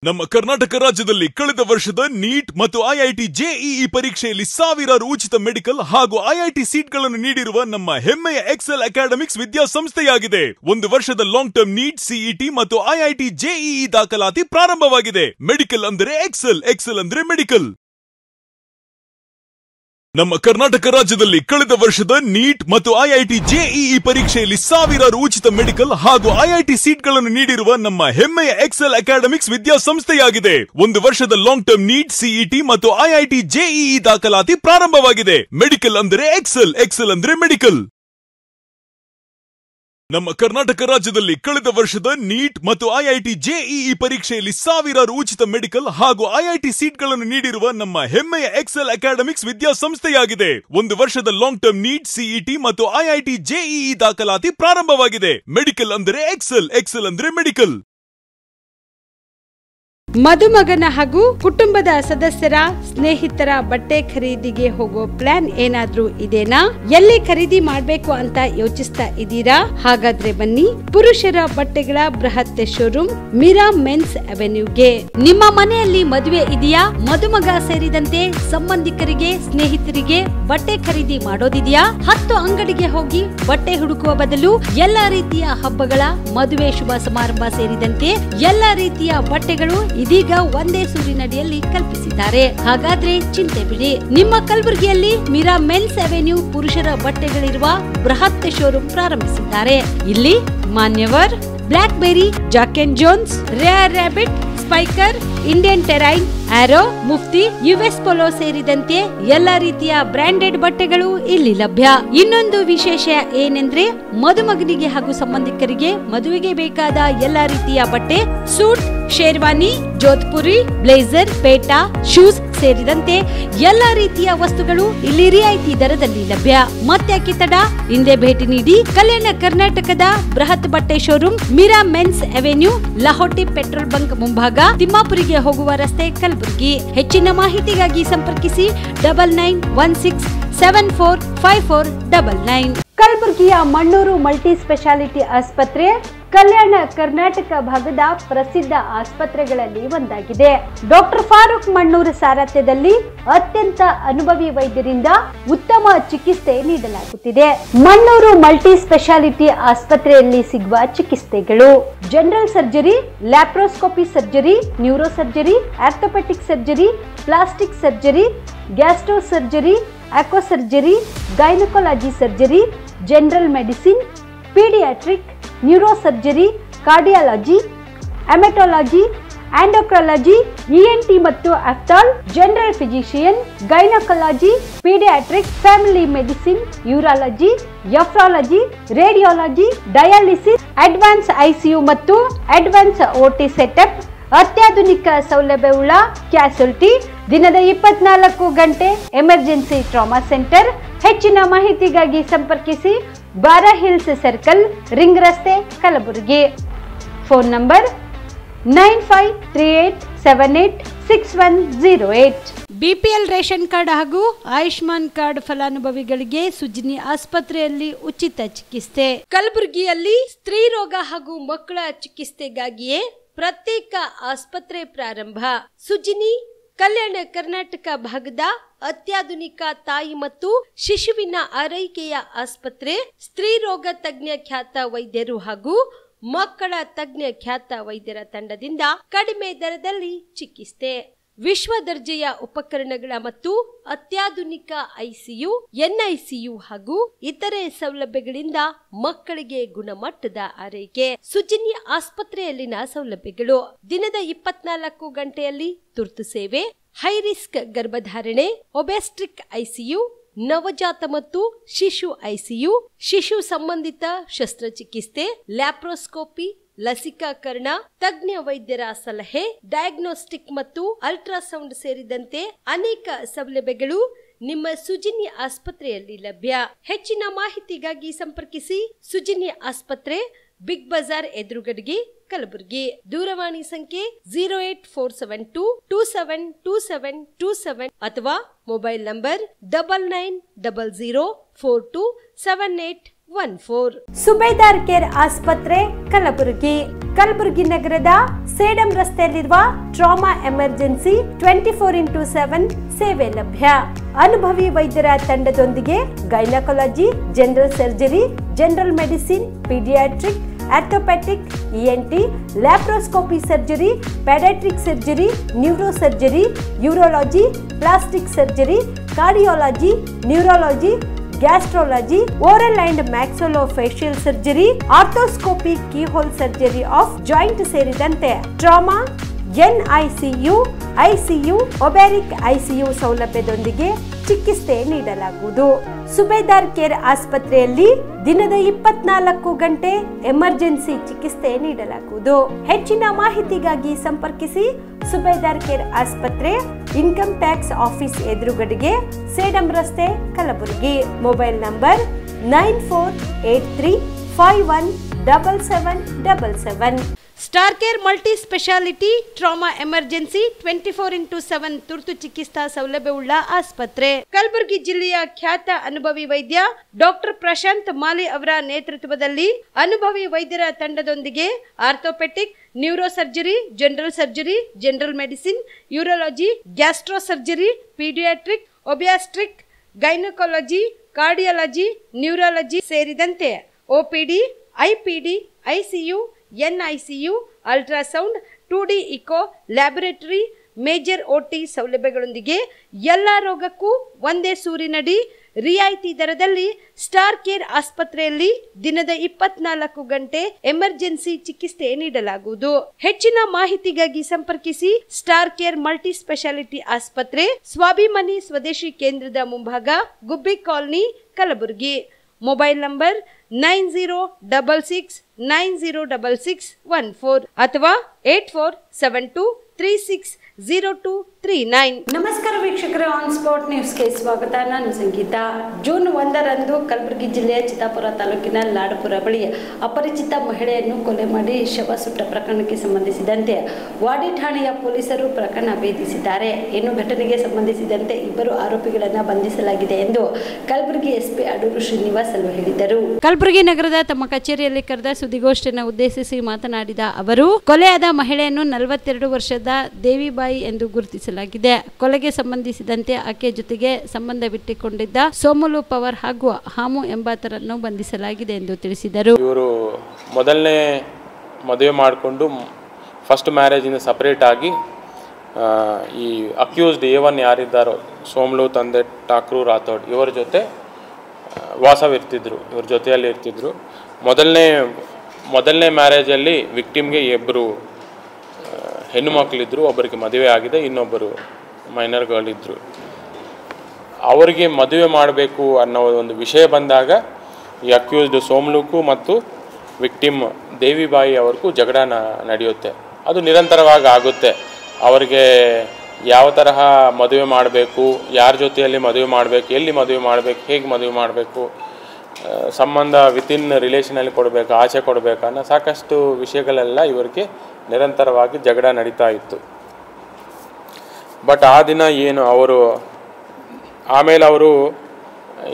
ನಮ್ಮ ಕರ್ನಾಟಕ ರಾಜ್ಯದಲ್ಲಿ ಕಳೆದ ವರ್ಷದ ನೀಟ್ ಮತ್ತು ಐಐಟಿ ಜೆಇಇ ಪರೀಕ್ಷೆಯಲ್ಲಿ ಸಾವಿರಾರು ಉಚಿತ ಮೆಡಿಕಲ್ ಹಾಗೂ ಐಐಟಿ ಸೀಟ್ಗಳನ್ನು ನೀಡಿರುವ ನಮ್ಮ ಹೆಮ್ಮೆಯ ಎಕ್ಸೆಲ್ ಅಕಾಡೆಮಿಕ್ಸ್ ವಿದ್ಯಾಸಂಸ್ಥೆಯಾಗಿದೆ. ಒಂದು ವರ್ಷದ ಲಾಂಗ್ ಟರ್ಮ್ ನೀಟ್, ಸಿಇಟಿ ಮತ್ತು ಐಐಟಿ ಜೆಇಇ ದಾಖಲಾತಿ ಪ್ರಾರಂಭವಾಗಿದೆ. ಮೆಡಿಕಲ್ ಅಂದರೆ ಎಕ್ಸೆಲ್, ಎಕ್ಸೆಲ್ ಅಂದ್ರೆ ಮೆಡಿಕಲ್. ನಮ್ಮ ಕರ್ನಾಟಕ ರಾಜ್ಯದಲ್ಲಿ ಕಳೆದ ವರ್ಷದ ನೀಟ್ ಮತ್ತು ಐಐಟಿ ಜೆಇಇ ಪರೀಕ್ಷೆಯಲ್ಲಿ ಸಾವಿರಾರು ಉಚಿತ ಮೆಡಿಕಲ್ ಹಾಗೂ ಐಐಟಿ ಸೀಟ್ಗಳನ್ನು ನೀಡಿರುವ ನಮ್ಮ ಹೆಮ್ಮೆಯ ಎಕ್ಸೆಲ್ ಅಕಾಡೆಮಿಕ್ಸ್ ವಿದ್ಯಾಸಂಸ್ಥೆಯಾಗಿದೆ. ಒಂದು ವರ್ಷದ ಲಾಂಗ್ ಟರ್ಮ್ ನೀಟ್, ಸಿಇಟಿ ಮತ್ತು ಐಐಟಿ ಜೆಇಇ ದಾಖಲಾತಿ ಪ್ರಾರಂಭವಾಗಿದೆ. ಮೆಡಿಕಲ್ ಅಂದರೆ ಎಕ್ಸೆಲ್, ಎಕ್ಸೆಲ್ ಅಂದ್ರೆ ಮೆಡಿಕಲ್. ನಮ್ಮ ಕರ್ನಾಟಕ ರಾಜ್ಯದಲ್ಲಿ ಕಳೆದ ವರ್ಷದ ನೀಟ್ ಮತ್ತು ಐಐಟಿ ಜೆಇಇ ಪರೀಕ್ಷೆಯಲ್ಲಿ ಸಾವಿರಾರು ಉಚಿತ ಮೆಡಿಕಲ್ ಹಾಗೂ ಐಐಟಿ ಸೀಟ್ಗಳನ್ನು ನೀಡಿರುವ ನಮ್ಮ ಹೆಮ್ಮೆಯ ಎಕ್ಸೆಲ್ ಅಕಾಡೆಮಿಕ್ಸ್ ವಿದ್ಯಾಸಂಸ್ಥೆಯಾಗಿದೆ. ಒಂದು ವರ್ಷದ ಲಾಂಗ್ ಟರ್ಮ್ ನೀಟ್, ಸಿಇಟಿ ಮತ್ತು ಐಐಟಿ ಜೆಇಇ ದಾಖಲಾತಿ ಪ್ರಾರಂಭವಾಗಿದೆ. ಮೆಡಿಕಲ್ ಅಂದರೆ ಎಕ್ಸೆಲ್, ಎಕ್ಸೆಲ್ ಅಂದ್ರೆ ಮೆಡಿಕಲ್. ಮದುಮಗನ ಹಾಗೂ ಕುಟುಂಬದ ಸದಸ್ಯರ ಸ್ನೇಹಿತರ ಬಟ್ಟೆ ಖರೀದಿಗೆ ಹೋಗೋ ಪ್ಲಾನ್ ಏನಾದ್ರೂ ಇದೆನಾ? ಎಲ್ಲಿ ಖರೀದಿ ಮಾಡ್ಬೇಕು ಅಂತ ಯೋಚಿಸ್ತಾ ಇದ್ದೀರಾ? ಹಾಗಾದ್ರೆ ಬನ್ನಿ ಪುರುಷರ ಬಟ್ಟೆಗಳ ಬೃಹತ್ ಶೋರೂಮ್ ಮೀರಾ ಮೆನ್ಸ್ ಅವೆನ್ಯೂಗೆ. ನಿಮ್ಮ ಮನೆಯಲ್ಲಿ ಮದುವೆ ಇದೆಯಾ? ಮದುಮಗ ಸೇರಿದಂತೆ ಸಂಬಂಧಿಕರಿಗೆ, ಸ್ನೇಹಿತರಿಗೆ ಬಟ್ಟೆ ಖರೀದಿ ಮಾಡೋದಿದೆಯಾ? 10 ಅಂಗಡಿಗೆ ಹೋಗಿ ಬಟ್ಟೆ ಹುಡುಕುವ ಬದಲು ಎಲ್ಲಾ ರೀತಿಯ ಹಬ್ಬಗಳ, ಮದುವೆ, ಶುಭ ಸಮಾರಂಭ ಸೇರಿದಂತೆ ಎಲ್ಲಾ ರೀತಿಯ ಬಟ್ಟೆಗಳು ಇದೀಗ ಒಂದೇ ಸೂರಿನಡಿಯಲ್ಲಿ ಕಲ್ಪಿಸಿದ್ದಾರೆ. ಹಾಗಾದ್ರೆ ಚಿಂತೆ ಬಿಡಿ, ನಿಮ್ಮ ಕಲಬುರಗಿಯಲ್ಲಿ ಮೀರಾ ಮೆನ್ಸ್ ಅವೆನ್ಯೂ ಪುರುಷರ ಬಟ್ಟೆಗಳಿರುವ ಬೃಹತ್ ಶೋರೂಮ್ ಪ್ರಾರಂಭಿಸಿದ್ದಾರೆ. ಇಲ್ಲಿ Manyavar, Blackberry, Jack and Jones, Rare Rabbit, Spykar, Indian Terrain, Arrow, Mufti, US Polo ಸೇರಿದಂತೆ ಎಲ್ಲಾ ರೀತಿಯ ಬ್ರಾಂಡೆಡ್ ಬಟ್ಟೆಗಳು ಇಲ್ಲಿ ಲಭ್ಯ. ಇನ್ನೊಂದು ವಿಶೇಷ ಏನೆಂದ್ರೆ ಮದುಮಗನಿಗೆ ಹಾಗೂ ಸಂಬಂಧಿಕರಿಗೆ ಮದುವೆಗೆ ಬೇಕಾದ ಎಲ್ಲಾ ರೀತಿಯ ಬಟ್ಟೆ, ಸೂಟ್, ಶೇರ್ವಾನಿ, ಜೋಧ್ಪುರಿ, ಬ್ಲೇಸರ್, ಪೇಟಾ, ಶೂಸ್ ಸೇರಿದಂತೆ ಎಲ್ಲಾ ರೀತಿಯ ವಸ್ತುಗಳು ಇಲ್ಲಿ ರಿಯಾಯಿತಿ ದರದಲ್ಲಿ ಲಭ್ಯ. ಮತ್ತ್ಯಾಕೆ ತಡ, ಹಿಂದೆ ಭೇಟಿ ನೀಡಿ. ಕಲ್ಯಾಣ ಕರ್ನಾಟಕದ ಬೃಹತ್ ಬಟ್ಟೆ showroom Meera men's avenue, Lahoti petrol bunk ಮುಂಭಾಗ, ತಿಮ್ಮಾಪುರಿಗೆ ಹೋಗುವ ರಸ್ತೆ, ಕಲಬುರಗಿ. ಹೆಚ್ಚಿನ ಮಾಹಿತಿಗಾಗಿ ಸಂಪರ್ಕಿಸಿ 9916745499. ಕಲಬುರಗಿಯ ಮಣ್ಣೂರು ಮಲ್ಟಿ ಸ್ಪೆಷಾಲಿಟಿ ಆಸ್ಪತ್ರೆ ಕಲ್ಯಾಣ ಕರ್ನಾಟಕ ಭಾಗದ ಪ್ರಸಿದ್ಧ ಆಸ್ಪತ್ರೆಗಳಲ್ಲಿ ಒಂದಾಗಿದೆ. ಡಾಕ್ಟರ್ ಫಾರೂಕ್ ಮಣ್ಣೂರು ಸಾರಥ್ಯದಲ್ಲಿ ಅತ್ಯಂತ ಅನುಭವಿ ವೈದ್ಯರಿಂದ ಉತ್ತಮ ಚಿಕಿತ್ಸೆ ನೀಡಲಾಗುತ್ತಿದೆ. ಮಣ್ಣೂರು ಮಲ್ಟಿ ಸ್ಪೆಷಾಲಿಟಿ ಆಸ್ಪತ್ರೆಯಲ್ಲಿ ಸಿಗುವ ಚಿಕಿತ್ಸೆಗಳು: general surgery, laparoscopy surgery, neuro surgery, orthopaedic surgery, plastic surgery, gastro surgery, aqua surgery, gynaecology surgery, general medicine, paediatric, neuro surgery, cardiology, haematology, endocrinology, ENT ಮತ್ತು ophthal, general physician, gynaecology, paediatric, family medicine, urology, nephrology, radiology, dialysis, advance ICU ಮತ್ತು advance OT setup, ಅತ್ಯಾಧುನಿಕ ಸೌಲಭ್ಯವುಳ್ಳ ಕ್ಯಾಸುಲಿಟಿ, ದಿನದ 24 ಗಂಟೆ emergency trauma centre. ಹೆಚ್ಚಿನ ಮಾಹಿತಿಗಾಗಿ ಸಂಪರ್ಕಿಸಿ ಬಾರಾ hills circle, ring ರಸ್ತೆ, Kalaburagi. Phone number 9538786108. BPL ration card ಹಾಗೂ ಆಯುಷ್ಮಾನ್ ಕಾರ್ಡ್ ಫಲಾನುಭವಿಗಳಿಗೆ ಸುಜಿನಿ ಆಸ್ಪತ್ರೆಯಲ್ಲಿ ಉಚಿತ ಚಿಕಿತ್ಸೆ. ಕಲಬುರಗಿಯಲ್ಲಿ ಸ್ತ್ರೀ ರೋಗ ಹಾಗೂ ಮಕ್ಕಳ ಚಿಕಿತ್ಸೆಗಾಗಿಯೇ ಪ್ರತ್ಯೇಕ ಆಸ್ಪತ್ರೆ ಪ್ರಾರಂಭ. ಸುಜಿನಿ ಕಲ್ಯಾಣ ಕರ್ನಾಟಕ ಭಾಗದ ಅತ್ಯಾಧುನಿಕ ತಾಯಿ ಮತ್ತು ಶಿಶುವಿನ ಆರೈಕೆಯ ಆಸ್ಪತ್ರೆ. ಸ್ತ್ರೀ ರೋಗ ತಜ್ಞ ಖ್ಯಾತ ವೈದ್ಯರು ಹಾಗೂ ಮಕ್ಕಳ ತಜ್ಞ ಖ್ಯಾತ ವೈದ್ಯರ ತಂಡದಿಂದ ಕಡಿಮೆ ದರದಲ್ಲಿ ಚಿಕಿತ್ಸೆ. ವಿಶ್ವ ದರ್ಜೆಯ ಉಪಕರಣಗಳ ಮತ್ತು ಅತ್ಯಾಧುನಿಕ ಐಸಿಯು, ಎನ್ಐಸಿಯು ಹಾಗೂ ಇತರೆ ಸೌಲಭ್ಯಗಳಿಂದ ಮಕ್ಕಳಿಗೆ ಗುಣಮಟ್ಟದ ಆರೈಕೆ. ಸುಜಿನಿ ಆಸ್ಪತ್ರೆಯಲ್ಲಿನ ಸೌಲಭ್ಯಗಳು: ದಿನದ 24 ಗಂಟೆಯಲ್ಲಿ ತುರ್ತು ಸೇವೆ, ಹೈ ರಿಸ್ಕ್ ಗರ್ಭಧಾರಣೆ, ಒಬೆಸ್ಟ್ರಿಕ್ ಐಸಿಯು, ನವಜಾತ ಮತ್ತು ಶಿಶು ಐಸಿಯು, ಶಿಶು ಸಂಬಂಧಿತ ಶಸ್ತ್ರಚಿಕಿತ್ಸೆ, ಲ್ಯಾಪ್ರೋಸ್ಕೋಪಿ, ಲಸಿಕಾಕರಣ, ತಜ್ಞ ವೈದ್ಯರ ಸಲಹೆ, ಡಯಾಗ್ನೋಸ್ಟಿಕ್ ಮತ್ತು ಅಲ್ಟ್ರಾಸೌಂಡ್ ಸೇರಿದಂತೆ ಅನೇಕ ಸೌಲಭ್ಯಗಳು ನಿಮ್ಮ ಸುಜಿನಿ ಆಸ್ಪತ್ರೆಯಲ್ಲಿ ಲಭ್ಯ. ಹೆಚ್ಚಿನ ಮಾಹಿತಿಗಾಗಿ ಸಂಪರ್ಕಿಸಿ ಸುಜಿನಿ ಆಸ್ಪತ್ರೆ, ಬಿಗ್ ಬಜಾರ್ ಎದುರುಗಡೆಗೆ, ಕಲಬುರಗಿ. ದೂರವಾಣಿ ಸಂಖ್ಯೆ 08472272727 ಅಥವಾ ಮೊಬೈಲ್ ನಂಬರ್ 99004278 ಸುಬೇದಾರ್ ಕೇರ್ ಆಸ್ಪತ್ರೆ ಕಲಬುರಗಿ. ಕಲಬುರಗಿ ನಗರದ ಸೇಡಂ ರಸ್ತೆಯಲ್ಲಿರುವ ಟ್ರಾಮಾ ಎಮರ್ಜೆನ್ಸಿ 24x7 ಸೇವೆ ಲಭ್ಯ. ಅನುಭವಿ ವೈದ್ಯರ ತಂಡದೊಂದಿಗೆ gynaecology, general surgery, general medicine, paediatric, orthopaedic, ENT, laparoscopy surgery, paediatric surgery, neuro surgery, urology, plastic surgery, cardiology, neurology, gastrology, oral and maxillofacial surgery, arthroscopy, keyhole surgery of joint ಸೇರಿದಂತೆ trauma, NICU, ICU, obstetric ICU ಸೌಲಭ್ಯದೊಂದಿಗೆ ಚಿಕಿತ್ಸೆ ನೀಡಲಾಗುವುದು. ಸುಬೇದಾರ್ care ಆಸ್ಪತ್ರೆಯಲ್ಲಿ ದಿನದ 24 ಗಂಟೆ emergency ಚಿಕಿತ್ಸೆ ನೀಡಲಾಗುವುದು. ಹೆಚ್ಚಿನ ಮಾಹಿತಿಗಾಗಿ ಸಂಪರ್ಕಿಸಿ ಸುಬೇದಾರ್ ಕೇರ್ ಆಸ್ಪತ್ರೆ, ಇನ್ಕಮ್ ಟ್ಯಾಕ್ಸ್ ಆಫೀಸ್ ಎದುರುಗಡೆಗೆ, ಸೇಡಂ ರಸ್ತೆ, Kalaburagi. Mobile number 9483517777. Star care multi speciality trauma emergency 24x7 ತುರ್ತು ಚಿಕಿತ್ಸಾ ಸೌಲಭ್ಯವುಳ್ಳ ಆಸ್ಪತ್ರೆ. ಕಲಬುರಗಿ ಜಿಲ್ಲೆಯ ಖ್ಯಾತ ಅನುಭವಿ ವೈದ್ಯ ಡಾಕ್ಟರ್ ಪ್ರಶಾಂತ್ ಮಾಲಿ ಅವರ ನೇತೃತ್ವದಲ್ಲಿ ಅನುಭವಿ ವೈದ್ಯರ ತಂಡದೊಂದಿಗೆ orthopaedic, neuro surgery, general surgery, general medicine, urology, gastro surgery, paediatric, obstetric, gynaecology, cardiology, neurology ಸೇರಿದಂತೆ OPD, IPD, ICU, NICU, ultrasound, 2D echo, laboratory, major OT ಸೌಲಭ್ಯಗಳೊಂದಿಗೆ ಎಲ್ಲ ರೋಗಕ್ಕೂ ಒಂದೇ ಸೂರಿನಡಿ ರಿಯಾಯಿತಿ ದರದಲ್ಲಿ ಸ್ಟಾರ್ ಕೇರ್ ಆಸ್ಪತ್ರೆಯಲ್ಲಿ ದಿನದ 24 ಗಂಟೆ ಎಮರ್ಜೆನ್ಸಿ ಚಿಕಿತ್ಸೆ ನೀಡಲಾಗುವುದು. ಹೆಚ್ಚಿನ ಮಾಹಿತಿಗಾಗಿ ಸಂಪರ್ಕಿಸಿ ಸ್ಟಾರ್ ಕೇರ್ ಮಲ್ಟಿ ಸ್ಪೆಷಾಲಿಟಿ ಆಸ್ಪತ್ರೆ, ಸ್ವಾಭಿಮಾನಿ ಸ್ವದೇಶಿ ಕೇಂದ್ರದ ಮುಂಭಾಗ, ಗುಬ್ಬಿ ಕಾಲನಿ, ಕಲಬುರಗಿ. ಮೊಬೈಲ್ ನಂಬರ್ 9066906614 ಅಥವಾ 8472360239. ನಮಸ್ಕಾರ ವೀಕ್ಷಕರೇ, ಆನ್ ಸ್ಪಾಟ್ ನ್ಯೂಸ್ಗೆ ಸ್ವಾಗತ. ನಾನು ಸಂಗೀತ. ಜೂನ್ 1ರಂದು ಕಲಬುರಗಿ ಜಿಲ್ಲೆಯ ಚಿತ್ತಾಪುರ ತಾಲೂಕಿನ ಲಾಡಪುರ ಬಳಿ ಅಪರಿಚಿತ ಮಹಿಳೆಯನ್ನು ಕೊಲೆ ಮಾಡಿ ಶವ ಸುಟ್ಟ ಪ್ರಕರಣಕ್ಕೆ ಸಂಬಂಧಿಸಿದಂತೆ ವಾಡಿ ಠಾಣೆಯ ಪೊಲೀಸರು ಪ್ರಕರಣ ಭೇದಿಸಿದ್ದಾರೆ. ಇನ್ನು ಘಟನೆಗೆ ಸಂಬಂಧಿಸಿದಂತೆ ಇಬ್ಬರು ಆರೋಪಿಗಳನ್ನು ಬಂಧಿಸಲಾಗಿದೆ ಎಂದು ಕಲಬುರಗಿ SP ಅಡೂರು ಶ್ರೀನಿವಾಸ್ ಹೇಳಿದರು. ಕಲಬುರಗಿ ನಗರದ ತಮ್ಮ ಕಚೇರಿಯಲ್ಲಿ ಕರೆದ ಸುದ್ದಿಗೋಷ್ಠಿಯನ್ನು ಉದ್ದೇಶಿಸಿ ಮಾತನಾಡಿದ ಅವರು, ಕೊಲೆಯಾದ ಮಹಿಳೆಯನ್ನು 42 ವರ್ಷದ ದೇವಿಬಾಯಿ ಎಂದು ಗುರುತಿಸಲಾಗಿದೆ. ಕೊಲೆಗೆ ಸಂಬಂಧಿಸಿದಂತೆ ಆಕೆ ಜೊತೆಗೆ ಸಂಬಂಧವಿಟ್ಟುಕೊಂಡಿದ್ದ ಸೋಮಲು ಪವರ್ ಹಾಗೂ ಹಾಮು ಎಂಬಾತರನ್ನು ಬಂಧಿಸಲಾಗಿದೆ ಎಂದು ತಿಳಿಸಿದರು. ಇವರು ಮೊದಲನೇ ಮದುವೆ ಮಾಡಿಕೊಂಡು ಫಸ್ಟ್ ಮ್ಯಾರೇಜಿಂದ ಸಪರೇಟ್ ಆಗಿ ಈ ಅಕ್ಯೂಸ್ಡ್ A1 ಯಾರಿದ್ದಾರೋ ಸೋಮಲು ತಂದೆ ಠಾಕ್ರೂ ರಾಥೋಡ್ ಇವರ ಜೊತೆ ವಾಸವಿರ್ತಿದ್ರು, ಇವ್ರ ಜೊತೆಯಲ್ಲಿ ಇರ್ತಿದ್ರು. ಮೊದಲನೇ ಮ್ಯಾರೇಜಲ್ಲಿ ವಿಕ್ಟಿಮ್ಗೆ ಇಬ್ಬರು ಹೆಣ್ಣು ಮಕ್ಕಳಿದ್ರು, ಒಬ್ಬರಿಗೆ ಮದುವೆ ಆಗಿದೆ, ಇನ್ನೊಬ್ಬರು ಮೈನರ್ ಗರ್ಲ್ ಇದ್ದರು. ಅವರಿಗೆ ಮದುವೆ ಮಾಡಬೇಕು ಅನ್ನೋ ಒಂದು ವಿಷಯ ಬಂದಾಗ ಈ ಅಕ್ಯೂಸ್ಡ್ ಸೋಮ್ಲುಕು ಮತ್ತು ವಿಕ್ಟಿಮ್ ದೇವಿಬಾಯಿ ಅವ್ರಿಗೂ ಜಗಳ ನಡೆಯುತ್ತೆ. ಅದು ನಿರಂತರವಾಗಿ ಆಗುತ್ತೆ. ಅವರಿಗೆ ಯಾವ ತರಹ ಮದುವೆ ಮಾಡಬೇಕು, ಯಾರ ಜೊತೆಯಲ್ಲಿ ಮದುವೆ ಮಾಡಬೇಕು, ಎಲ್ಲಿ ಮದುವೆ ಮಾಡಬೇಕು, ಹೇಗೆ ಮದುವೆ ಮಾಡಬೇಕು, ಸಂಬಂಧ ವಿತಿನ್ ರಿಲೇಷನಲ್ಲಿ ಕೊಡಬೇಕು, ಆಚೆ ಕೊಡಬೇಕು ಅನ್ನೋ ಸಾಕಷ್ಟು ವಿಷಯಗಳೆಲ್ಲ ಇವರಿಗೆ ನಿರಂತರವಾಗಿ ಜಗಳ ನಡೀತಾ ಇತ್ತು. ಬಟ್ ಆ ದಿನ ಏನು ಆಮೇಲೆ ಅವರು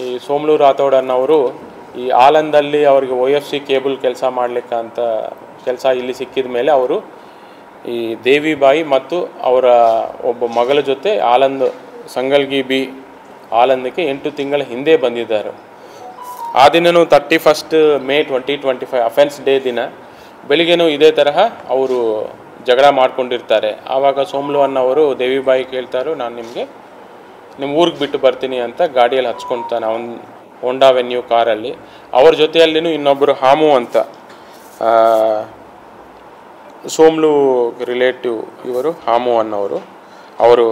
ಈ ಸೋಮಲು ರಾಥೋಡ್ ಅನ್ನೋರು ಈ ಆಲಂದಲ್ಲಿ ಅವರಿಗೆ OFC ಕೇಬಲ್ ಕೆಲಸ ಮಾಡಲಿಕ್ಕೆ ಅಂತ ಕೆಲಸ ಇಲ್ಲಿ ಸಿಕ್ಕಿದ ಮೇಲೆ ಅವರು ಈ ದೇವಿಬಾಯಿ ಮತ್ತು ಅವರ ಒಬ್ಬ ಮಗಳ ಜೊತೆ ಸಂಗಲ್ಗಿ ಬಿ ಆಲಂದಕ್ಕೆ 8 ತಿಂಗಳ ಹಿಂದೆ ಬಂದಿದ್ದಾರೆ. ಆ ದಿನವೂ 31 ಮೇ 2025 ಅಫೆನ್ಸ್ ಡೇ ದಿನ ಬೆಳಿಗ್ಗೆನೂ ಇದೇ ತರಹ ಅವರು ಜಗಳ ಮಾಡ್ಕೊಂಡಿರ್ತಾರೆ. ಆವಾಗ ಸೋಮ್ಲು ಅನ್ನೋರು ದೇವಿಬಾಯಿ ಕೇಳ್ತಾರೋ, ನಾನು ನಿಮ್ಮ ಊರಿಗೆ ಬಿಟ್ಟು ಬರ್ತೀನಿ ಅಂತ ಗಾಡಿಯಲ್ಲಿ ಹಚ್ಕೊತಾನೆ, ಹೋಂಡಾ ವೆನ್ಯೂ ಕಾರಲ್ಲಿ. ಅವ್ರ ಜೊತೆಯಲ್ಲಿನೂ ಇನ್ನೊಬ್ಬರು ಹಾಮು ಅಂತ ಸೋಮ್ಲು ರಿಲೇಟಿವ್ ಇವರು ಹಾಮು ಅನ್ನೋರು, ಅವರು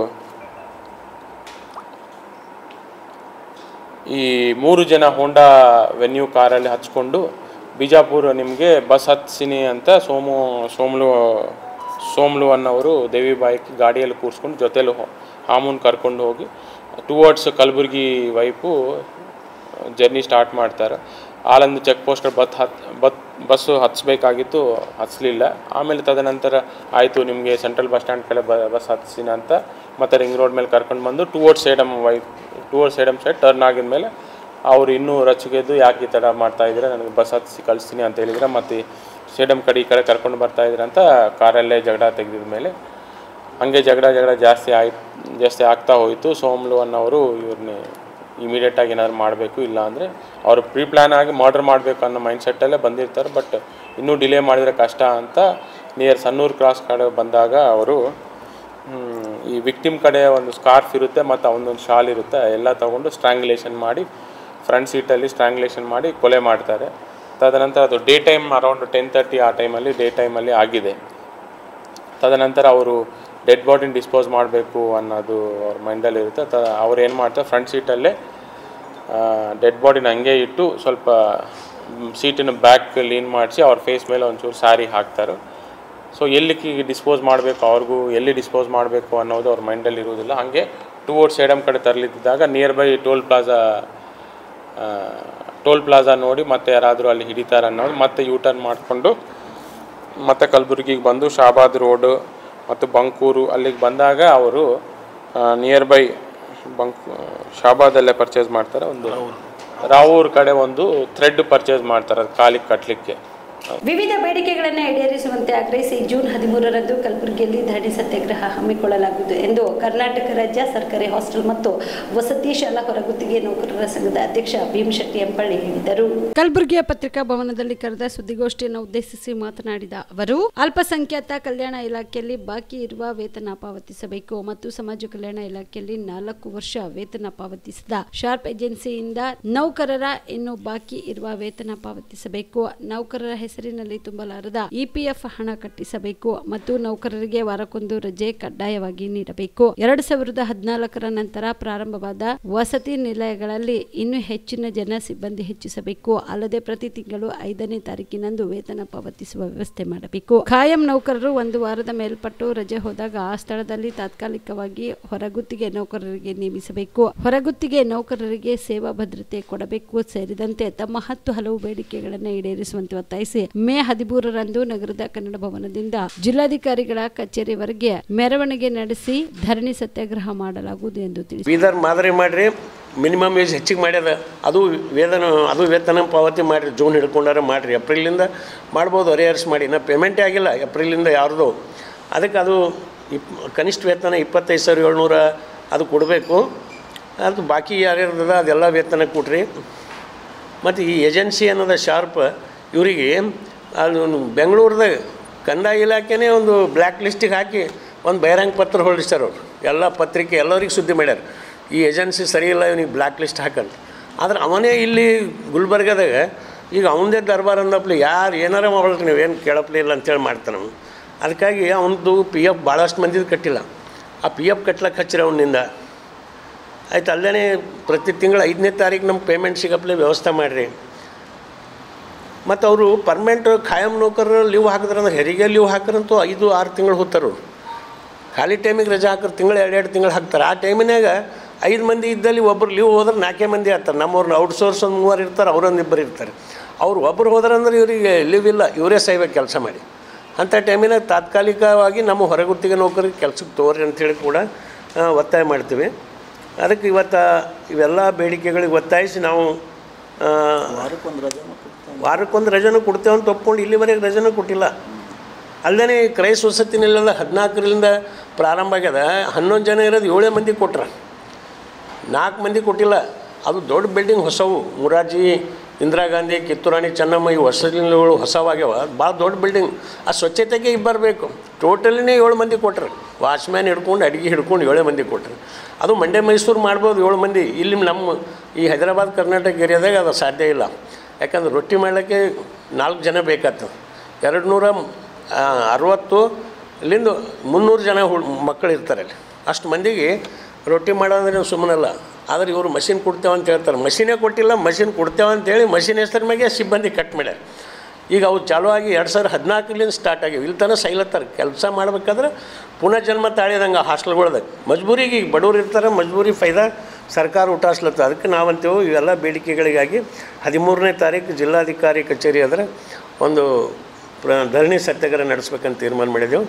ಈ 3 ಜನ ಹೋಂಡಾ ವೆನ್ಯೂ ಕಾರಲ್ಲಿ ಹಚ್ಕೊಂಡು ಬಿಜಾಪುರ ನಿಮಗೆ ಬಸ್ ಹತ್ಸಿನಿ ಅಂತ ಸೋಮ್ಲು ಅನ್ನೋರು ದೇವಿಬಾಯಿ ಗಾಡಿಯಲ್ಲಿ ಕೂರಿಸ್ಕೊಂಡು ಜೊತೆಲಿ ಹಾಮೂನ್ ಕರ್ಕೊಂಡು ಹೋಗಿ ಟುವರ್ಡ್ಸ್ ಕಲಬುರ್ಗಿ ವೈಪು ಜರ್ನಿ ಸ್ಟಾರ್ಟ್ ಮಾಡ್ತಾರೆ. ಆಲಂದ್ ಚೆಕ್ ಪೋಸ್ಟ್ ಬಸ್ಸು ಹತ್ಸ್ಬೇಕಾಗಿತ್ತು, ಹತ್ಸಲಿಲ್ಲ. ಆಮೇಲೆ ತದನಂತರ ಆಯಿತು ನಿಮಗೆ ಸೆಂಟ್ರಲ್ ಬಸ್ ಸ್ಟ್ಯಾಂಡ್ ಕಡೆ ಬಸ್ ಹತ್ಸಿನ ಅಂತ ಮತ್ತೆ ರಿಂಗ್ ರೋಡ್ ಮೇಲೆ ಕರ್ಕೊಂಡು ಬಂದು ಟುವರ್ಡ್ಸ್ ಸೇಡಮ್ ಸೈಡ್ ಟರ್ನ್ ಆಗಿದ ಮೇಲೆ ಅವರು ಇನ್ನೂ ರೊಚ್ಚಿಗೆದ್ದು ಯಾಕೆ ಈ ಥರ ಮಾಡ್ತಾಯಿದ್ರೆ, ನನಗೆ ಬಸ್ ಹತ್ತಿಸಿ ಕಳಿಸ್ತೀನಿ ಅಂತ ಹೇಳಿದ್ರೆ, ಮತ್ತು ಸ್ಟೇಡಿಯಂ ಕಡೆ ಈ ಕಡೆ ಕರ್ಕೊಂಡು ಬರ್ತಾಯಿದ್ರೆ ಅಂತ ಕಾರಲ್ಲೇ ಜಗಳ ತೆಗೆದಿದ ಮೇಲೆ ಹಾಗೆ ಜಗಳ ಜಾಸ್ತಿ ಆಗ್ತಾ ಹೋಯಿತು. ಸೋಮ್ಲು ಅನ್ನೋರು ಇವ್ರನ್ನ ಇಮಿಡಿಯೇಟಾಗಿ ಏನಾದ್ರು ಮಾಡಬೇಕು, ಇಲ್ಲ ಅಂದರೆ ಅವರು ಪ್ರೀ ಪ್ಲ್ಯಾನ್ ಆಗಿ ಮರ್ಡರ್ ಮಾಡಬೇಕು ಅನ್ನೋ ಮೈಂಡ್ಸೆಟ್ಟಲ್ಲೇ ಬಂದಿರ್ತಾರೆ. ಬಟ್ ಇನ್ನೂ ಡಿಲೇ ಮಾಡಿದರೆ ಕಷ್ಟ ಅಂತ ನಿಯರ್ ಸನ್ನೂರು ಕ್ರಾಸ್ ಕಡೆ ಬಂದಾಗ ಅವರು ಈ ವಿಕ್ಟಿಮ್ ಕಡೆ ಒಂದು ಸ್ಕಾರ್ಫ್ ಇರುತ್ತೆ ಮತ್ತು ಅವನೊಂದು ಶಾಲ್ ಇರುತ್ತೆ, ಎಲ್ಲ ತೊಗೊಂಡು ಸ್ಟ್ರ್ಯಾಂಗ್ಯುಲೇಷನ್ ಮಾಡಿ ಫ್ರಂಟ್ ಸೀಟಲ್ಲಿ ಸ್ಟ್ರ್ಯಾಂಗ್ಯುಲೇಷನ್ ಮಾಡಿ ಕೊಲೆ ಮಾಡ್ತಾರೆ. ತದನಂತರ ಅದು ಡೇ ಟೈಮ್ ಅರೌಂಡ್ 10:30 ಆ ಟೈಮಲ್ಲಿ ಡೇ ಟೈಮಲ್ಲಿ ಆಗಿದೆ. ತದನಂತರ ಅವರು ಡೆಡ್ ಬಾಡಿನ ಡಿಸ್ಪೋಸ್ ಮಾಡಬೇಕು ಅನ್ನೋದು ಅವ್ರ ಮೈಂಡಲ್ಲಿ ಇರುತ್ತೆ. ಅವ್ರು ಏನು ಮಾಡ್ತಾರೆ, ಫ್ರಂಟ್ ಸೀಟಲ್ಲೇ ಡೆಡ್ ಬಾಡಿನ ಹಂಗೆ ಇಟ್ಟು ಸ್ವಲ್ಪ ಸೀಟಿನ ಬ್ಯಾಕ್ ಲೀನ್ ಮಾಡಿಸಿ ಅವ್ರ ಫೇಸ್ ಮೇಲೆ ಒಂಚೂರು ಸ್ಯಾರಿ ಹಾಕ್ತಾರೆ. ಸೊ ಎಲ್ಲಿ ಡಿಸ್ಪೋಸ್ ಮಾಡಬೇಕು, ಅವ್ರಿಗೂ ಎಲ್ಲಿ ಡಿಸ್ಪೋಸ್ ಮಾಡಬೇಕು ಅನ್ನೋದು ಅವ್ರ ಮೈಂಡಲ್ಲಿ ಇರೋದಿಲ್ಲ. ಹಾಗೆ ಟುವರ್ಡ್ಸ್ ಸ್ಟೇಡಿಯಂ ಕಡೆ ತರಲಿದ್ದಾಗ ನಿಯರ್ ಬೈ ಟೋಲ್ ಪ್ಲಾಜಾ ನೋಡಿ ಮತ್ತೆ ಯಾರಾದರೂ ಅಲ್ಲಿ ಹಿಡಿತಾರೆ ಅನ್ನೋದು ಮತ್ತೆ ಯೂ ಟರ್ನ್ ಮಾಡಿಕೊಂಡು ಮತ್ತೆ ಕಲಬುರಗಿಗೆ ಬಂದು ಶಾಬಾದ್ ರೋಡು ಮತ್ತು ಬಂಕೂರು ಅಲ್ಲಿಗೆ ಬಂದಾಗ ಅವರು ನಿಯರ್ ಬೈ ಶಾಬಾದಲ್ಲೇ ಪರ್ಚೇಸ್ ಮಾಡ್ತಾರೆ. ಒಂದು ರಾವೂರ್ ಕಡೆ ಒಂದು ಥ್ರೆಡ್ ಪರ್ಚೇಸ್ ಮಾಡ್ತಾರೆ ಅದು ಕಾಲಿಗೆ ಕಟ್ಟಲಿಕ್ಕೆ. ವಿವಿಧ ಬೇಡಿಕೆಗಳನ್ನು ಈಡೇರಿಸುವಂತೆ ಆಗ್ರಹಿಸಿ ಜೂನ್ 13ರಂದು ಕಲಬುರಗಿಯಲ್ಲಿ ಧರಣಿ ಸತ್ಯಾಗ್ರಹ ಹಮ್ಮಿಕೊಳ್ಳಲಾಗುವುದು ಎಂದು ಕರ್ನಾಟಕ ರಾಜ್ಯ ಸರ್ಕಾರಿ ಹಾಸ್ಟೆಲ್ ಮತ್ತು ವಸತಿ ಶಾಲಾ ಹೊರಗುತ್ತಿಗೆ ನೌಕರರ ಸಂಘದ ಅಧ್ಯಕ್ಷ ಭೀಮಶೆಟ್ಟಿ ಎಂಪಳ್ಳಿ ಹೇಳಿದರು. ಕಲಬುರಗಿಯ ಪತ್ರಿಕಾ ಭವನದಲ್ಲಿ ಕರೆದ ಸುದ್ದಿಗೋಷ್ಠಿಯನ್ನು ಉದ್ದೇಶಿಸಿ ಮಾತನಾಡಿದ ಅವರು, ಅಲ್ಪಸಂಖ್ಯಾತ ಕಲ್ಯಾಣ ಇಲಾಖೆಯಲ್ಲಿ ಬಾಕಿ ಇರುವ ವೇತನ ಪಾವತಿಸಬೇಕು ಮತ್ತು ಸಮಾಜ ಕಲ್ಯಾಣ ಇಲಾಖೆಯಲ್ಲಿ 4 ವರ್ಷ ವೇತನ ಪಾವತಿಸಿದ ಶಾರ್ಪ್ ಏಜೆನ್ಸಿಯಿಂದ ನೌಕರರ ಇನ್ನು ಬಾಕಿ ಇರುವ ವೇತನ ಪಾವತಿಸಬೇಕು. ನೌಕರರ ಹೆಸರಿನಲ್ಲಿ ತುಂಬಲಾರದ ಇಪಿಎಫ್ ಹಣ ಕಟ್ಟಿಸಬೇಕು ಮತ್ತು ನೌಕರರಿಗೆ ವಾರಕ್ಕೊಂದು ರಜೆ ಕಡ್ಡಾಯವಾಗಿ ನೀಡಬೇಕು. 2014 ನಂತರ ಪ್ರಾರಂಭವಾದ ವಸತಿ ನಿಲಯಗಳಲ್ಲಿ ಇನ್ನೂ ಹೆಚ್ಚಿನ ಜನ ಸಿಬ್ಬಂದಿ ಹೆಚ್ಚಿಸಬೇಕು. ಅಲ್ಲದೆ ಪ್ರತಿ ತಿಂಗಳು 5ನೇ ತಾರೀಕಿನಂದು ವೇತನ ಪಾವತಿಸುವ ವ್ಯವಸ್ಥೆ ಮಾಡಬೇಕು. ಖಾಯಂ ನೌಕರರು 1 ವಾರದ ಮೇಲ್ಪಟ್ಟು ರಜೆ ಹೋದಾಗ ಆ ಸ್ಥಳದಲ್ಲಿ ತಾತ್ಕಾಲಿಕವಾಗಿ ಹೊರಗುತ್ತಿಗೆ ನೌಕರರಿಗೆ ನೇಮಿಸಬೇಕು. ಹೊರಗುತ್ತಿಗೆ ನೌಕರರಿಗೆ ಸೇವಾ ಭದ್ರತೆ ಕೊಡಬೇಕು ಸೇರಿದಂತೆ ತಮ್ಮ 10 ಹಲವು ಬೇಡಿಕೆಗಳನ್ನು ಈಡೇರಿಸುವಂತೆ ಒತ್ತಾಯಿಸಿ ಮೇ 13ರಂದು ನಗರದ ಕನ್ನಡ ಭವನದಿಂದ ಜಿಲ್ಲಾಧಿಕಾರಿಗಳ ಕಚೇರಿವರೆಗೆ ಮೆರವಣಿಗೆ ನಡೆಸಿ ಧರಣಿ ಸತ್ಯಾಗ್ರಹ ಮಾಡಲಾಗುವುದು ಎಂದು ತಿಳಿಸಿದರು. ಬೀದರ್ ಮಾದರಿ ಮಾಡ್ರಿ, ಮಿನಿಮಮ್ ಏಜ್ ಹೆಚ್ಚಿಗೆ ಮಾಡ್ಯದ, ಅದು ವೇತನ ಪಾವತಿ ಮಾಡಿರಿ. ಜೂನ್ ಹಿಡ್ಕೊಂಡಾರ ಮಾಡಿರಿ, ಏಪ್ರಿಲಿಂದ ಮಾಡ್ಬೋದು, ಅರಿಯರ್ಸ್ ಮಾಡಿ. ನಾ ಪೇಮೆಂಟೇ ಆಗಿಲ್ಲ ಏಪ್ರಿಲಿಂದ ಯಾರ್ದು. ಅದಕ್ಕೆ ಅದು ಕನಿಷ್ಠ ವೇತನ 25,700 ಅದು ಕೊಡಬೇಕು. ಅದು ಬಾಕಿ ಯಾರ್ಯಾರ್ದ ಅದೆಲ್ಲ ವೇತನ ಕೊಟ್ರಿ. ಮತ್ತು ಈ ಏಜೆನ್ಸಿ ಅನ್ನೋದು ಶಾರ್ಪ್ ಇವರಿಗೆ ಅದು ಬೆಂಗಳೂರದಾಗ ಕಂದಾಯ ಇಲಾಖೆನೇ ಒಂದು ಬ್ಲ್ಯಾಕ್ ಲಿಸ್ಟಿಗೆ ಹಾಕಿ ಒಂದು ಬಹಿರಂಗ ಪತ್ರ ಹೊರಡಿಸ್ತಾರೆ. ಅವರು ಎಲ್ಲ ಪತ್ರಿಕೆ ಎಲ್ಲರಿಗೆ ಸುದ್ದಿ ಮಾಡ್ಯಾರ, ಈ ಏಜೆನ್ಸಿ ಸರಿ ಇಲ್ಲ, ಇವನಿಗೆ ಬ್ಲ್ಯಾಕ್ ಲಿಸ್ಟ್ ಹಾಕಂತ. ಆದ್ರೆ ಅವನೇ ಇಲ್ಲಿ ಗುಲ್ಬರ್ಗದಾಗ ಈಗ ಅವನದೇ ದರ್ಬಾರ್ ಅಂದಪ್ಲಿ ಯಾರು ಏನಾರ ಮಾಡ್ರಿ ನೀವೇನು ಕೇಳಪ್ಲಿ ಇಲ್ಲ ಅಂತೇಳಿ ಮಾಡ್ತಾನೆ. ಅದಕ್ಕಾಗಿ ಅವನದು PF ಭಾಳಷ್ಟು ಮಂದಿದು ಕಟ್ಟಿಲ್ಲ. ಆ PF ಕಟ್ಲಕ್ಕೆ ಹಚ್ಚಿರ ಅವನಿಂದ ಆಯ್ತು. ಅಲ್ಲೇ ಪ್ರತಿ ತಿಂಗಳು 5ನೇ ತಾರೀಕು ನಮ್ಗೆ ಪೇಮೆಂಟ್ ಸಿಗಪ್ಲೆ ವ್ಯವಸ್ಥೆ ಮಾಡಿರಿ. ಮತ್ತು ಅವರು ಪರ್ಮನೆಂಟ್ ಖಾಯಂ ನೌಕರರು ಲೀವ್ ಹಾಕಿದ್ರೆ ಅಂದ್ರೆ ಹೆರಿಗೆ ಲೀವ್ ಹಾಕ್ರಂತೂ 5-6 ತಿಂಗಳು ಹೋಗ್ತಾರೆ. ಖಾಲಿ ಟೈಮಿಗೆ ರಜೆ ಹಾಕಿದ್ರೆ ತಿಂಗಳು 2 ತಿಂಗಳು ಹಾಕ್ತಾರೆ. ಆ ಟೈಮಿನಾಗ 5 ಮಂದಿ ಇದ್ದಲ್ಲಿ ಒಬ್ಬರು ಲೀವ್ ಹೋದ್ರೆ 4 ಮಂದಿ ಆಗ್ತಾರೆ. ನಮ್ಮವ್ರನ್ನ ಔಟ್ಸೋರ್ಸ್ ಒಂದು 3 ಇರ್ತಾರೆ, ಅವರೊಂದು 2 ಇರ್ತಾರೆ. ಅವ್ರು ಒಬ್ಬರು ಹೋದ್ರಂದ್ರೆ ಇವರಿಗೆ ಲೀವ್ ಇಲ್ಲ, ಇವರೇ ಸಾಯ್ಬೇಕು ಕೆಲಸ ಮಾಡಿ. ಅಂಥ ಟೈಮಿನಾಗ ತಾತ್ಕಾಲಿಕವಾಗಿ ನಮ್ಮ ಹೊರಗುತ್ತಿಗೆ ನೌಕರಿಗೆ ಕೆಲಸಕ್ಕೆ ತೋರಿ ಅಂಥೇಳಿ ಕೂಡ ಒತ್ತಾಯ ಮಾಡ್ತೀವಿ. ಅದಕ್ಕೆ ಇವತ್ತು ಇವೆಲ್ಲ ಬೇಡಿಕೆಗಳಿಗೆ ಒತ್ತಾಯಿಸಿ ನಾವು ವಾರಕ್ಕೊಂದು ರಜೆನೂ ಕೊಡ್ತೇವೆ ಅಂತ ಒಪ್ಕೊಂಡು ಇಲ್ಲಿವರೆಗೆ ರಜೆನೂ ಕೊಟ್ಟಿಲ್ಲ. ಅಲ್ಲದೆ ಕ್ರೈಸ್ ವಸತಿನೆಲ್ಲ 14ರಿಂದ ಪ್ರಾರಂಭ ಆಗ್ಯದ. 11 ಜನ ಇರೋದು 7 ಮಂದಿ ಕೊಟ್ರ, 4 ಮಂದಿ ಕೊಟ್ಟಿಲ್ಲ. ಅದು ದೊಡ್ಡ ಬಿಲ್ಡಿಂಗ್ ಹೊಸವು, ಮುರಾರ್ಜಿ, ಇಂದಿರಾ ಗಾಂಧಿ, ಕಿತ್ತೂರಾಣಿ ಚೆನ್ನಮ್ಮ ಈ ವಸತಿಗಳು ಹೊಸವಾಗ್ಯಾವ, ಭಾಳ ದೊಡ್ಡ ಬಿಲ್ಡಿಂಗ್. ಆ ಸ್ವಚ್ಛತೆಗೆ ಬರಬೇಕು. ಟೋಟಲಿನೇ 7 ಮಂದಿ ಕೊಟ್ರು. ವಾಚ್ಮ್ಯಾನ್ ಹಿಡ್ಕೊಂಡು ಅಡುಗೆ ಹಿಡ್ಕೊಂಡು 7 ಮಂದಿ ಕೊಟ್ರು. ಅದು ಮಂಡ್ಯ ಮೈಸೂರು ಮಾಡ್ಬೋದು 7 ಮಂದಿ. ಇಲ್ಲಿ ನಮ್ಮ ಈ ಹೈದರಾಬಾದ್ ಕರ್ನಾಟಕ ಏರಿಯಾದಾಗ ಅದು ಸಾಧ್ಯ ಇಲ್ಲ. ಯಾಕಂದ್ರೆ ರೊಟ್ಟಿ ಮಾಡಲಿಕ್ಕೆ 4 ಜನ ಬೇಕಾಗ್ತದೆ. 260 ಇಲ್ಲಿಂದ 300 ಜನ ಮಕ್ಕಳು ಇರ್ತಾರೆ ಅಲ್ಲಿ. ಅಷ್ಟು ಮಂದಿಗೆ ರೊಟ್ಟಿ ಮಾಡೋದ್ರೆ ಸುಮ್ಮನಲ್ಲ. ಆದರೆ ಇವರು ಮಷಿನ್ ಕೊಡ್ತೇವೆ ಅಂತ ಹೇಳ್ತಾರೆ. ಮಷಿನೇ ಕೊಟ್ಟಿಲ್ಲ, ಮಷಿನ್ ಕೊಡ್ತೇವೆ ಅಂತೇಳಿ ಮಷಿನ್ ಹೆಸರ ಮ್ಯಾಗೆ ಸಿಬ್ಬಂದಿ ಕಟ್ ಮಾಡ್ಯಾರ. ಈಗ ಅವು ಚಾಲೂ ಆಗಿ 2014 ಸ್ಟಾರ್ಟ್ ಆಗಿವೆ. ಇಲ್ಲಿ ತನಕ ಸೈಲತ್ತಾರೆ. ಕೆಲಸ ಮಾಡ್ಬೇಕಾದ್ರೆ ಪುನಃ ಜನ್ಮ ತಾಳಿದಂಗೆ ಹಾಸ್ಟೆಲ್ಗಳ್ದಾಗ ಮಜ್ಬೂರಿಗೆ ಈಗ ಬಡವ್ರು ಇರ್ತಾರೆ, ಮಜ್ಬೂರಿ ಫೈದಾ ಸರ್ಕಾರ ಊಟಾಸ್ಲತ್ತ. ಅದಕ್ಕೆ ನಾವಂತೇವೆ ಇವೆಲ್ಲ ಬೇಡಿಕೆಗಳಿಗಾಗಿ 13ನೇ ತಾರೀಕು ಜಿಲ್ಲಾಧಿಕಾರಿ ಕಚೇರಿ ಆದರೆ ಒಂದು ಧರಣಿ ಸತ್ಯಾಗ್ರಹ ನಡೆಸ್ಬೇಕಂತ ತೀರ್ಮಾನ ಮಾಡಿದೆವು.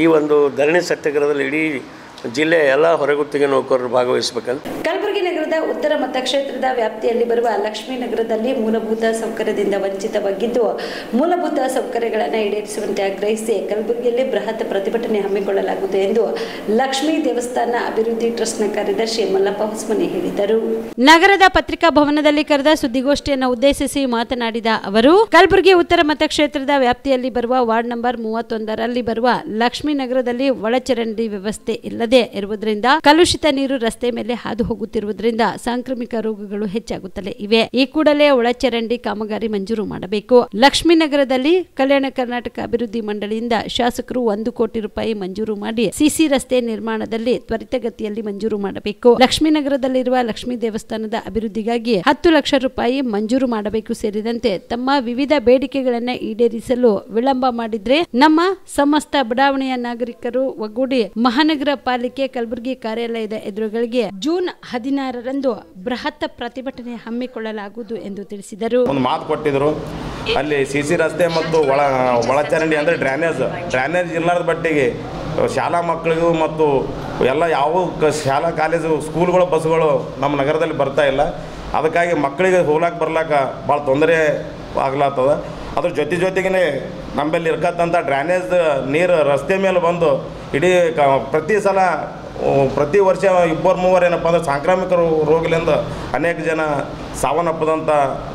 ಈ ಒಂದು ಧರಣಿ ಸತ್ಯಾಗ್ರಹದಲ್ಲಿ ಇಡೀ ಜಿಲ್ಲೆಯ ಎಲ್ಲ ಹೊರಗುತ್ತಿಗೆ ನೌಕರರು ಭಾಗವಹಿಸಬೇಕಂತ. ಕಲಬುರಗಿ ನಗರದ ಉತ್ತರ ಮತಕ್ಷೇತ್ರದ ವ್ಯಾಪ್ತಿಯಲ್ಲಿ ಬರುವ ಲಕ್ಷ್ಮೀನಗರದಲ್ಲಿ ಮೂಲಭೂತ ಸೌಕರ್ಯದಿಂದ ವಂಚಿತವಾಗಿದ್ದು ಮೂಲಭೂತ ಸೌಕರ್ಯಗಳನ್ನು ಈಡೇರಿಸುವಂತೆ ಆಗ್ರಹಿಸಿ ಕಲಬುರಗಿಯಲ್ಲಿ ಬೃಹತ್ ಪ್ರತಿಭಟನೆ ಹಮ್ಮಿಕೊಳ್ಳಲಾಗುವುದು ಎಂದು ಲಕ್ಷ್ಮೀ ದೇವಸ್ಥಾನ ಅಭಿವೃದ್ಧಿ ಟ್ರಸ್ಟ್ನ ಕಾರ್ಯದರ್ಶಿ ಮಲ್ಲಪ್ಪ ಹೊಸಮನಿ ಹೇಳಿದರು. ನಗರದ ಪತ್ರಿಕಾ ಭವನದಲ್ಲಿ ಕರೆದ ಸುದ್ದಿಗೋಷ್ಠಿಯನ್ನು ಉದ್ದೇಶಿಸಿ ಮಾತನಾಡಿದ ಅವರು, ಕಲಬುರಗಿ ಉತ್ತರ ಮತಕ್ಷೇತ್ರದ ವ್ಯಾಪ್ತಿಯಲ್ಲಿ ಬರುವ ವಾರ್ಡ್ ನಂಬರ್ 31ರಲ್ಲಿ ಬರುವ ಲಕ್ಷ್ಮೀನಗರದಲ್ಲಿ ಒಳಚರಂಡಿ ವ್ಯವಸ್ಥೆ ಇಲ್ಲದೆ ಇರುವುದರಿಂದ ಕಲುಷಿತ ನೀರು ರಸ್ತೆ ಮೇಲೆ ಹಾದು ಹೋಗುತ್ತಿರುವುದರಿಂದ ಸಾಂಕ್ರಾಮಿಕ ರೋಗಗಳು ಹೆಚ್ಚಾಗುತ್ತಲೇ ಇವೆ. ಈ ಕೂಡಲೇ ಒಳಚರಂಡಿ ಕಾಮಗಾರಿ ಮಂಜೂರು ಮಾಡಬೇಕು. ಲಕ್ಷ್ಮೀನಗರದಲ್ಲಿ ಕಲ್ಯಾಣ ಕರ್ನಾಟಕ ಅಭಿವೃದ್ಧಿ ಮಂಡಳಿಯಿಂದ ಶಾಸಕರು 1 ಕೋಟಿ ರೂಪಾಯಿ ಮಂಜೂರು ಮಾಡಿ ಸಿಸಿ ರಸ್ತೆ ನಿರ್ಮಾಣದಲ್ಲಿ ತ್ವರಿತಗತಿಯಲ್ಲಿ ಮಂಜೂರು ಮಾಡಬೇಕು. ಲಕ್ಷ್ಮೀನಗರದಲ್ಲಿರುವ ಲಕ್ಷ್ಮೀ ದೇವಸ್ಥಾನದ ಅಭಿವೃದ್ಧಿಗಾಗಿ 10 ಲಕ್ಷ ರೂಪಾಯಿ ಮಂಜೂರು ಮಾಡಬೇಕು ಸೇರಿದಂತೆ ತಮ್ಮ ವಿವಿಧ ಬೇಡಿಕೆಗಳನ್ನು ಈಡೇರಿಸಲು ವಿಳಂಬ ಮಾಡಿದ್ರೆ ನಮ್ಮ ಸಮಸ್ತ ಬಡಾವಣೆಯ ನಾಗರಿಕರು ಒಗ್ಗೂಡಿ ಮಹಾನಗರ ಪಾಲಿಕೆ ಕಲಬುರಗಿ ಕಾರ್ಯಾಲಯದ ಎದುರುಗಳಿಗೆ ಜೂನ್ 16ರಂದು ಬೃಹತ್ ಪ್ರತಿಭಟನೆ ಹಮ್ಮಿಕೊಳ್ಳಲಾಗುವುದು ಎಂದು ತಿಳಿಸಿದರು. ಒಂದು ಮಾತು ಕೊಟ್ಟಿದ್ರು, ಅಲ್ಲಿ ಸಿಸಿ ರಸ್ತೆ ಮತ್ತು ಒಳಚರಂಡಿ ಅಂದರೆ ಡ್ರೈನೇಜ್ ಇಲ್ಲದ ಬಟ್ಟಿಗೆ ಶಾಲಾ ಮಕ್ಕಳಿಗೂ ಮತ್ತು ಎಲ್ಲ ಯಾವ ಶಾಲಾ ಕಾಲೇಜು ಸ್ಕೂಲ್ಗಳು ಬಸ್ಗಳು ನಮ್ಮ ನಗರದಲ್ಲಿ ಬರ್ತಾ ಇಲ್ಲ. ಅದಕ್ಕಾಗಿ ಮಕ್ಕಳಿಗೆ ಹೋಗ್ಲಾಕ ಬರ್ಲಾಕ ಭಾಳ ತೊಂದರೆ ಆಗ್ಲಾಗ್ತದೆ. ಅದ್ರ ಜೊತೆಗೇ ನಮ್ಮಲ್ಲಿ ಇರ್ಕತ್ತಂಥ ಡ್ರೈನೇಜ್ ನೀರು ರಸ್ತೆ ಮೇಲೆ ಬಂದು ಇಡೀ ಪ್ರತಿ ವರ್ಷ 2-3 ಏನಪ್ಪ ಅಂದ್ರೆ ಸಾಂಕ್ರಾಮಿಕ ರೋಗದಿಂದ ಅನೇಕ ಜನ ಸಾವನ್ನಪ್ಪದಂಥ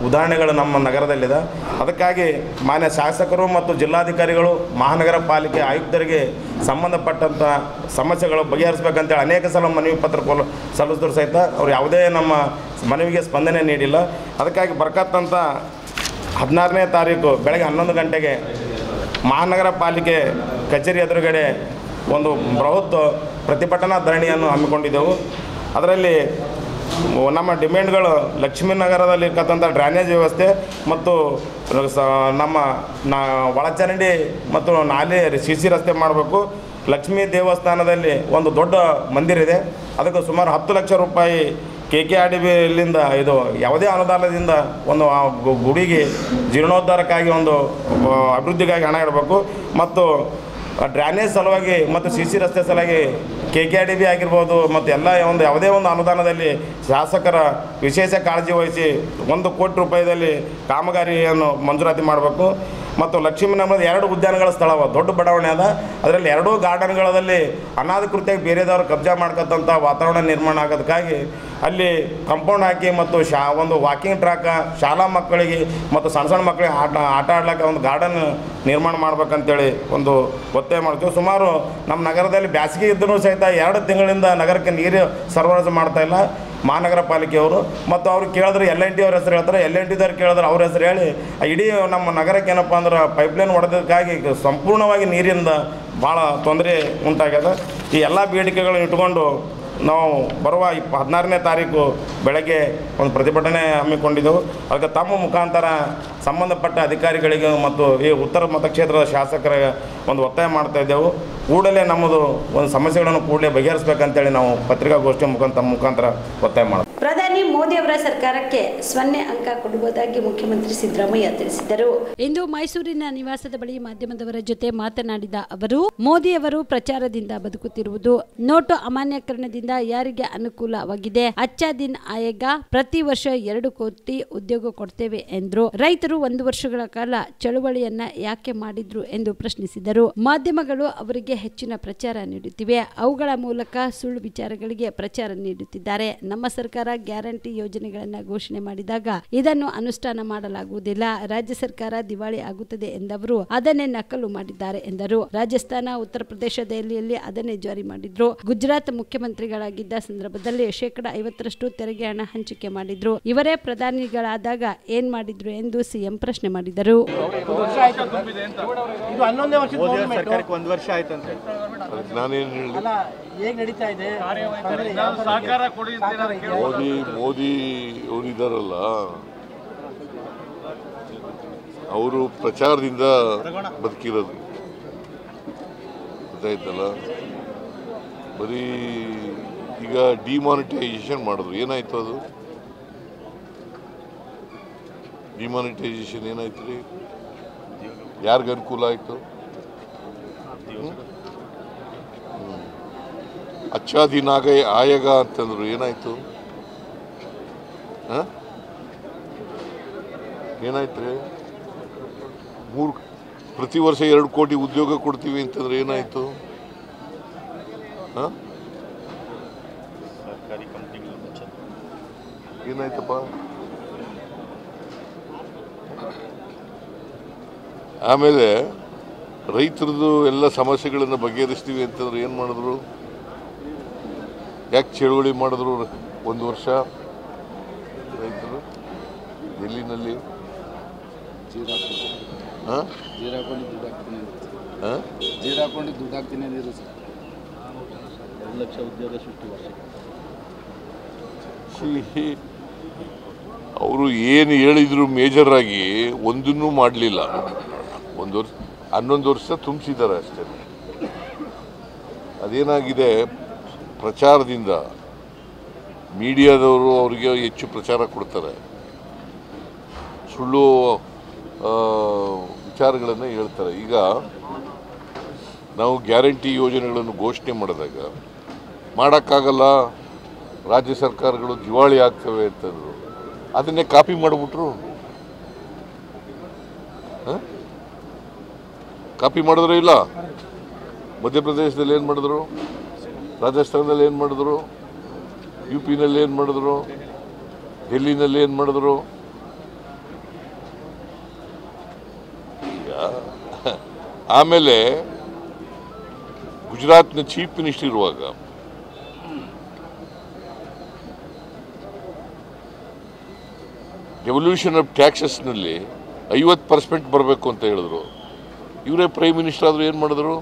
ಉದಾಹರಣೆಗಳು ನಮ್ಮ ನಗರದಲ್ಲಿದೆ. ಅದಕ್ಕಾಗಿ ಮಾನ್ಯ ಶಾಸಕರು ಮತ್ತು ಜಿಲ್ಲಾಧಿಕಾರಿಗಳು ಮಹಾನಗರ ಪಾಲಿಕೆ ಆಯುಕ್ತರಿಗೆ ಸಂಬಂಧಪಟ್ಟಂಥ ಸಮಸ್ಯೆಗಳು ಬಗೆಹರಿಸಬೇಕಂತೇಳಿ ಅನೇಕ ಸಲ ಮನವಿ ಪತ್ರ ಸಲ್ಲಿಸಿದ್ರು ಸಹಿತ ಅವ್ರು ಯಾವುದೇ ನಮ್ಮ ಮನವಿಗೆ ಸ್ಪಂದನೆ ನೀಡಿಲ್ಲ. ಅದಕ್ಕಾಗಿ ಬರ್ಕತ್ತಂಥ 16ನೇ ತಾರೀಕು ಬೆಳಗ್ಗೆ 11 ಗಂಟೆಗೆ ಮಹಾನಗರ ಪಾಲಿಕೆ ಕಚೇರಿ ಎದುರುಗಡೆ ಒಂದು ಬೃಹತ್ ಪ್ರತಿಭಟನಾ ಧರಣಿಯನ್ನು ಹಮ್ಮಿಕೊಂಡಿದ್ದೆವು. ಅದರಲ್ಲಿ ನಮ್ಮ ಡಿಮ್ಯಾಂಡ್ಗಳು ಲಕ್ಷ್ಮೀನಗರದಲ್ಲಿ ಇರ್ತಕ್ಕಂಥ ಡ್ರೈನೇಜ್ ವ್ಯವಸ್ಥೆ ಮತ್ತು ನಮ್ಮ ಒಳಚರಂಡಿ ಮತ್ತು ನಾಲೆ ಸಿಸಿ ರಸ್ತೆ ಮಾಡಬೇಕು. ಲಕ್ಷ್ಮೀ ದೇವಸ್ಥಾನದಲ್ಲಿ ಒಂದು ದೊಡ್ಡ ಮಂದಿರ ಇದೆ, ಅದಕ್ಕೆ ಸುಮಾರು 10 ಲಕ್ಷ ರೂಪಾಯಿ KKRDBಯಿಂದ ಇದು ಯಾವುದೇ ಅನುದಾನದಿಂದ ಒಂದು ಗುಡಿಗೆ ಜೀರ್ಣೋದ್ಧಾರಕ್ಕಾಗಿ ಒಂದು ಅಭಿವೃದ್ಧಿಗಾಗಿ ಹಣ ಇಡಬೇಕು. ಮತ್ತು ಡ್ರೈನೇಜ್ ಸಲುವಾಗಿ ಮತ್ತು ಸಿಸಿ ರಸ್ತೆ ಸಲುವಾಗಿ KKRDB ಆಗಿರ್ಬೋದು ಮತ್ತು ಎಲ್ಲ ಯಾವುದೇ ಒಂದು ಅನುದಾನದಲ್ಲಿ ಶಾಸಕರ ವಿಶೇಷ ಕಾಳಜಿ ವಹಿಸಿ 1 ಕೋಟಿ ರೂಪಾಯಿದಲ್ಲಿ ಕಾಮಗಾರಿಯನ್ನು ಮಂಜೂರಾತಿ ಮಾಡಬೇಕು. ಮತ್ತು ಲಕ್ಷ್ಮೀನಗರದ 2 ಉದ್ಯಾನಗಳ ಸ್ಥಳವ ದೊಡ್ಡ ಬಡಾವಣೆ ಅದ, ಅದರಲ್ಲಿ 2 ಗಾರ್ಡನ್ಗಳಲ್ಲಿ ಅನಾಧಿಕೃತವಾಗಿ ಬೇರೆದವರು ಕಬ್ಜಾ ಮಾಡ್ಕೊತಂಥ ವಾತಾವರಣ ನಿರ್ಮಾಣ ಆಗೋದಕ್ಕಾಗಿ ಅಲ್ಲಿ ಕಾಂಪೌಂಡ್ ಹಾಕಿ ಮತ್ತು ಒಂದು ವಾಕಿಂಗ್ ಟ್ರ್ಯಾಕ್ ಶಾಲಾ ಮಕ್ಕಳಿಗೆ ಮತ್ತು ಸಣ್ಣ ಮಕ್ಕಳಿಗೆ ಆಟ ಆಡ್ಲಿಕ್ಕೆ ಒಂದು ಗಾರ್ಡನ್ ನಿರ್ಮಾಣ ಮಾಡ್ಬೇಕಂತೇಳಿ ಒಂದು ಒತ್ತಾಯ ಮಾಡ್ತೀವಿ. ಸುಮಾರು ನಮ್ಮ ನಗರದಲ್ಲಿ ಬೇಸಿಗೆ ಇದ್ದರೂ ಸಹಿತ 2 ತಿಂಗಳಿಂದ ನಗರಕ್ಕೆ ನೀರು ಸರಬರಾಜು ಮಾಡ್ತಾಯಿಲ್ಲ ಮಹಾನಗರ ಪಾಲಿಕೆಯವರು. ಮತ್ತು ಅವ್ರು ಕೇಳಿದ್ರೆ LNT ಅವ್ರ ಹೆಸರು ಹೇಳ್ತಾರೆ, LNTದವ್ರು ಕೇಳಿದ್ರೆ ಅವ್ರ ಹೆಸರು ಹೇಳಿ ಇಡೀ ನಮ್ಮ ನಗರಕ್ಕೆ ಏನಪ್ಪ ಅಂದ್ರೆ ಪೈಪ್ಲೈನ್ ಹೊಡೆದಕ್ಕಾಗಿ ಸಂಪೂರ್ಣವಾಗಿ ನೀರಿಂದ ಭಾಳ ತೊಂದರೆ ಉಂಟಾಗ್ಯದ. ಈ ಎಲ್ಲ ಬೇಡಿಕೆಗಳನ್ನು ಇಟ್ಕೊಂಡು ನಾವು ಬರುವ 16ನೇ ತಾರೀಕು ಬೆಳಗ್ಗೆ ಒಂದು ಪ್ರತಿಭಟನೆ ಹಮ್ಮಿಕೊಂಡಿದ್ದೆವು. ಅದಕ್ಕೆ ತಮ್ಮ ಮುಖಾಂತರ ಸಂಬಂಧಪಟ್ಟ ಅಧಿಕಾರಿಗಳಿಗೆ ಮತ್ತು ಈ ಉತ್ತರ ಮತಕ್ಷೇತ್ರದ ಶಾಸಕರಿಗೆ ಒಂದು ಒತ್ತಾಯ ಮಾಡ್ತಾ ಇದ್ದೆವು. ಕೂಡಲೇ ನಮ್ಮದು ಒಂದು ಸಮಸ್ಯೆಗಳನ್ನು ಕೂಡಲೇ ಬಗೆಹರಿಸಬೇಕಂತೇಳಿ ನಾವು ಪತ್ರಿಕಾಗೋಷ್ಠಿ ಮುಖಾಂತರ ಒತ್ತಾಯ ಮಾಡೋದು. ಪ್ರಧಾನಿ ಮೋದಿ ಅವರ ಸರ್ಕಾರಕ್ಕೆ 0 ಅಂಕ ಕೊಡುವುದಾಗಿ ಮುಖ್ಯಮಂತ್ರಿ ಸಿದ್ದರಾಮಯ್ಯ ತಿಳಿಸಿದರು. ಇಂದು ಮೈಸೂರಿನ ನಿವಾಸದ ಬಳಿ ಮಾಧ್ಯಮದವರ ಜೊತೆ ಮಾತನಾಡಿದ ಅವರು, ಮೋದಿ ಅವರು ಪ್ರಚಾರದಿಂದ ಬದುಕುತ್ತಿರುವುದು, ನೋಟು ಅಮಾನ್ಯೀಕರಣದಿಂದ ಯಾರಿಗೆ ಅನುಕೂಲವಾಗಿದೆ, ಅಚ್ಚಾ ದಿನ್ ಆಯೇಗಾ, ಪ್ರತಿ ವರ್ಷ 2 ಕೋಟಿ ಉದ್ಯೋಗ ಕೊಡ್ತೇವೆ ಎಂದರು. ರೈತರು 1 ವರ್ಷಗಳ ಕಾಲ ಚಳುವಳಿಯನ್ನ ಯಾಕೆ ಮಾಡಿದ್ರು ಎಂದು ಪ್ರಶ್ನಿಸಿದರು. ಮಾಧ್ಯಮಗಳು ಅವರಿಗೆ ಹೆಚ್ಚಿನ ಪ್ರಚಾರ ನೀಡುತ್ತಿವೆ, ಅವುಗಳ ಮೂಲಕ ಸುಳ್ಳು ವಿಚಾರಗಳಿಗೆ ಪ್ರಚಾರ ನೀಡುತ್ತಿದ್ದಾರೆ. ನಮ್ಮ ಸರ್ಕಾರ ಗ್ಯಾರಂಟಿ ಯೋಜನೆಗಳನ್ನು ಘೋಷಣೆ ಮಾಡಿದಾಗ ಇದನ್ನು ಅನುಷ್ಠಾನ ಮಾಡಲಾಗುವುದಿಲ್ಲ, ರಾಜ್ಯ ಸರ್ಕಾರ ದಿವಾಳಿ ಆಗುತ್ತದೆ ಎಂದವರು ಅದನ್ನೇ ನಕಲು ಮಾಡಿದ್ದಾರೆ ಎಂದರು. ರಾಜಸ್ಥಾನ, ಉತ್ತರ ಪ್ರದೇಶ, ದೆಹಲಿಯಲ್ಲಿ ಅದನ್ನೇ ಜಾರಿ ಮಾಡಿದ್ರು. ಗುಜರಾತ್ ಮುಖ್ಯಮಂತ್ರಿಗಳಾಗಿದ್ದ ಸಂದರ್ಭದಲ್ಲಿ 50% ತೆರಿಗೆ ಹಣ ಹಂಚಿಕೆ ಮಾಡಿದ್ರು. ಇವರೇ ಪ್ರಧಾನಿಗಳಾದಾಗ ಏನ್ ಮಾಡಿದ್ರು ಎಂದು ಸಿಎಂ ಪ್ರಶ್ನೆ ಮಾಡಿದರು. ಮೋದಿ ಅವರಿದ್ದಾರಲ್ಲ, ಅವರು ಪ್ರಚಾರದಿಂದ ಬದುಕಿರೋದು ಗೊತ್ತಾಯ್ತಲ್ಲ. ಬರೀ ಈಗ ಡಿಮಾನಿಟೈಸೇಷನ್ ಮಾಡಿದ್ರು, ಏನಾಯ್ತು ಅದು ಡಿಮಾನಿಟೈಸೇಷನ್ ಏನಾಯ್ತು ರೀ? ಯಾರಿಗೆ ಅನುಕೂಲ ಆಯಿತು? ಅಚ್ಚಾ ದಿನ ಆಯಗ ಅಂತಂದ್ರು, ಏನಾಯ್ತು? ಏನಾಯ್ತು ರೀ? ಪ್ರತಿ ವರ್ಷ 2 ಕೋಟಿ ಉದ್ಯೋಗ ಕೊಡ್ತೀವಿ ಅಂತಂದ್ರೆ ಏನಾಯ್ತು? ಏನಾಯ್ತಪ್ಪ? ಆಮೇಲೆ ರೈತರದ್ದು ಎಲ್ಲ ಸಮಸ್ಯೆಗಳನ್ನು ಬಗೆಹರಿಸ್ತೀವಿ ಅಂತಂದ್ರೆ ಏನು ಮಾಡಿದ್ರು? ಯಾಕೆ ಚಳುವಳಿ ಮಾಡಿದ್ರು 1 ವರ್ಷ ರೈತರು? ಡೆಲ್ಲಿನಲ್ಲಿ ಅವರು ಏನು ಹೇಳಿದ್ರು ಮೇಜರ್ ಆಗಿ ಒಂದನ್ನೂ ಮಾಡಲಿಲ್ಲ. 11 ವರ್ಷ ತುಂಬಿಸಿದ್ದಾರೆ ಅಷ್ಟೇ. ಅದೇನಾಗಿದೆ, ಪ್ರಚಾರದಿಂದ ಮೀಡಿಯಾದವರು ಅವರಿಗೆ ಹೆಚ್ಚು ಪ್ರಚಾರ ಕೊಡ್ತಾರೆ, ಸುಳ್ಳು ವಿಚಾರಗಳನ್ನು ಹೇಳ್ತಾರೆ. ಈಗ ನಾವು ಗ್ಯಾರಂಟಿ ಯೋಜನೆಗಳನ್ನು ಘೋಷಣೆ ಮಾಡಿದಾಗ ಮಾಡೋಕ್ಕಾಗಲ್ಲ, ರಾಜ್ಯ ಸರ್ಕಾರಗಳು ದಿವಾಳಿ ಆಗ್ತವೆ ಅಂತಂದರು. ಅದನ್ನೇ ಕಾಪಿ ಮಾಡಿಬಿಟ್ರು. ಕಾಪಿ ಮಾಡಿದ್ರು ಇಲ್ಲ? ಮಧ್ಯಪ್ರದೇಶದಲ್ಲಿ ಏನು ಮಾಡಿದ್ರು, ರಾಜಸ್ಥಾನದಲ್ಲಿ ಏನು ಮಾಡಿದ್ರು, ಯು ಪಿನಲ್ಲಿ ಏನು ಮಾಡಿದ್ರು, ಡೆಲ್ಲಿನಲ್ಲಿ ಏನು ಮಾಡಿದ್ರು. ಆಮೇಲೆ ಗುಜರಾತ್ನ ಚೀಫ್ ಮಿನಿಸ್ಟರ್ ಇರುವಾಗ ಡೆವಲ್ಯೂಷನ್ ಆಫ್ ಟ್ಯಾಕ್ಸಸ್ನಲ್ಲಿ 50% ಬರಬೇಕು ಅಂತ ಹೇಳಿದ್ರು. ಇವರೇ ಪ್ರೈಮ್ ಮಿನಿಸ್ಟರ್ ಆದರೂ ಏನು ಮಾಡಿದ್ರು?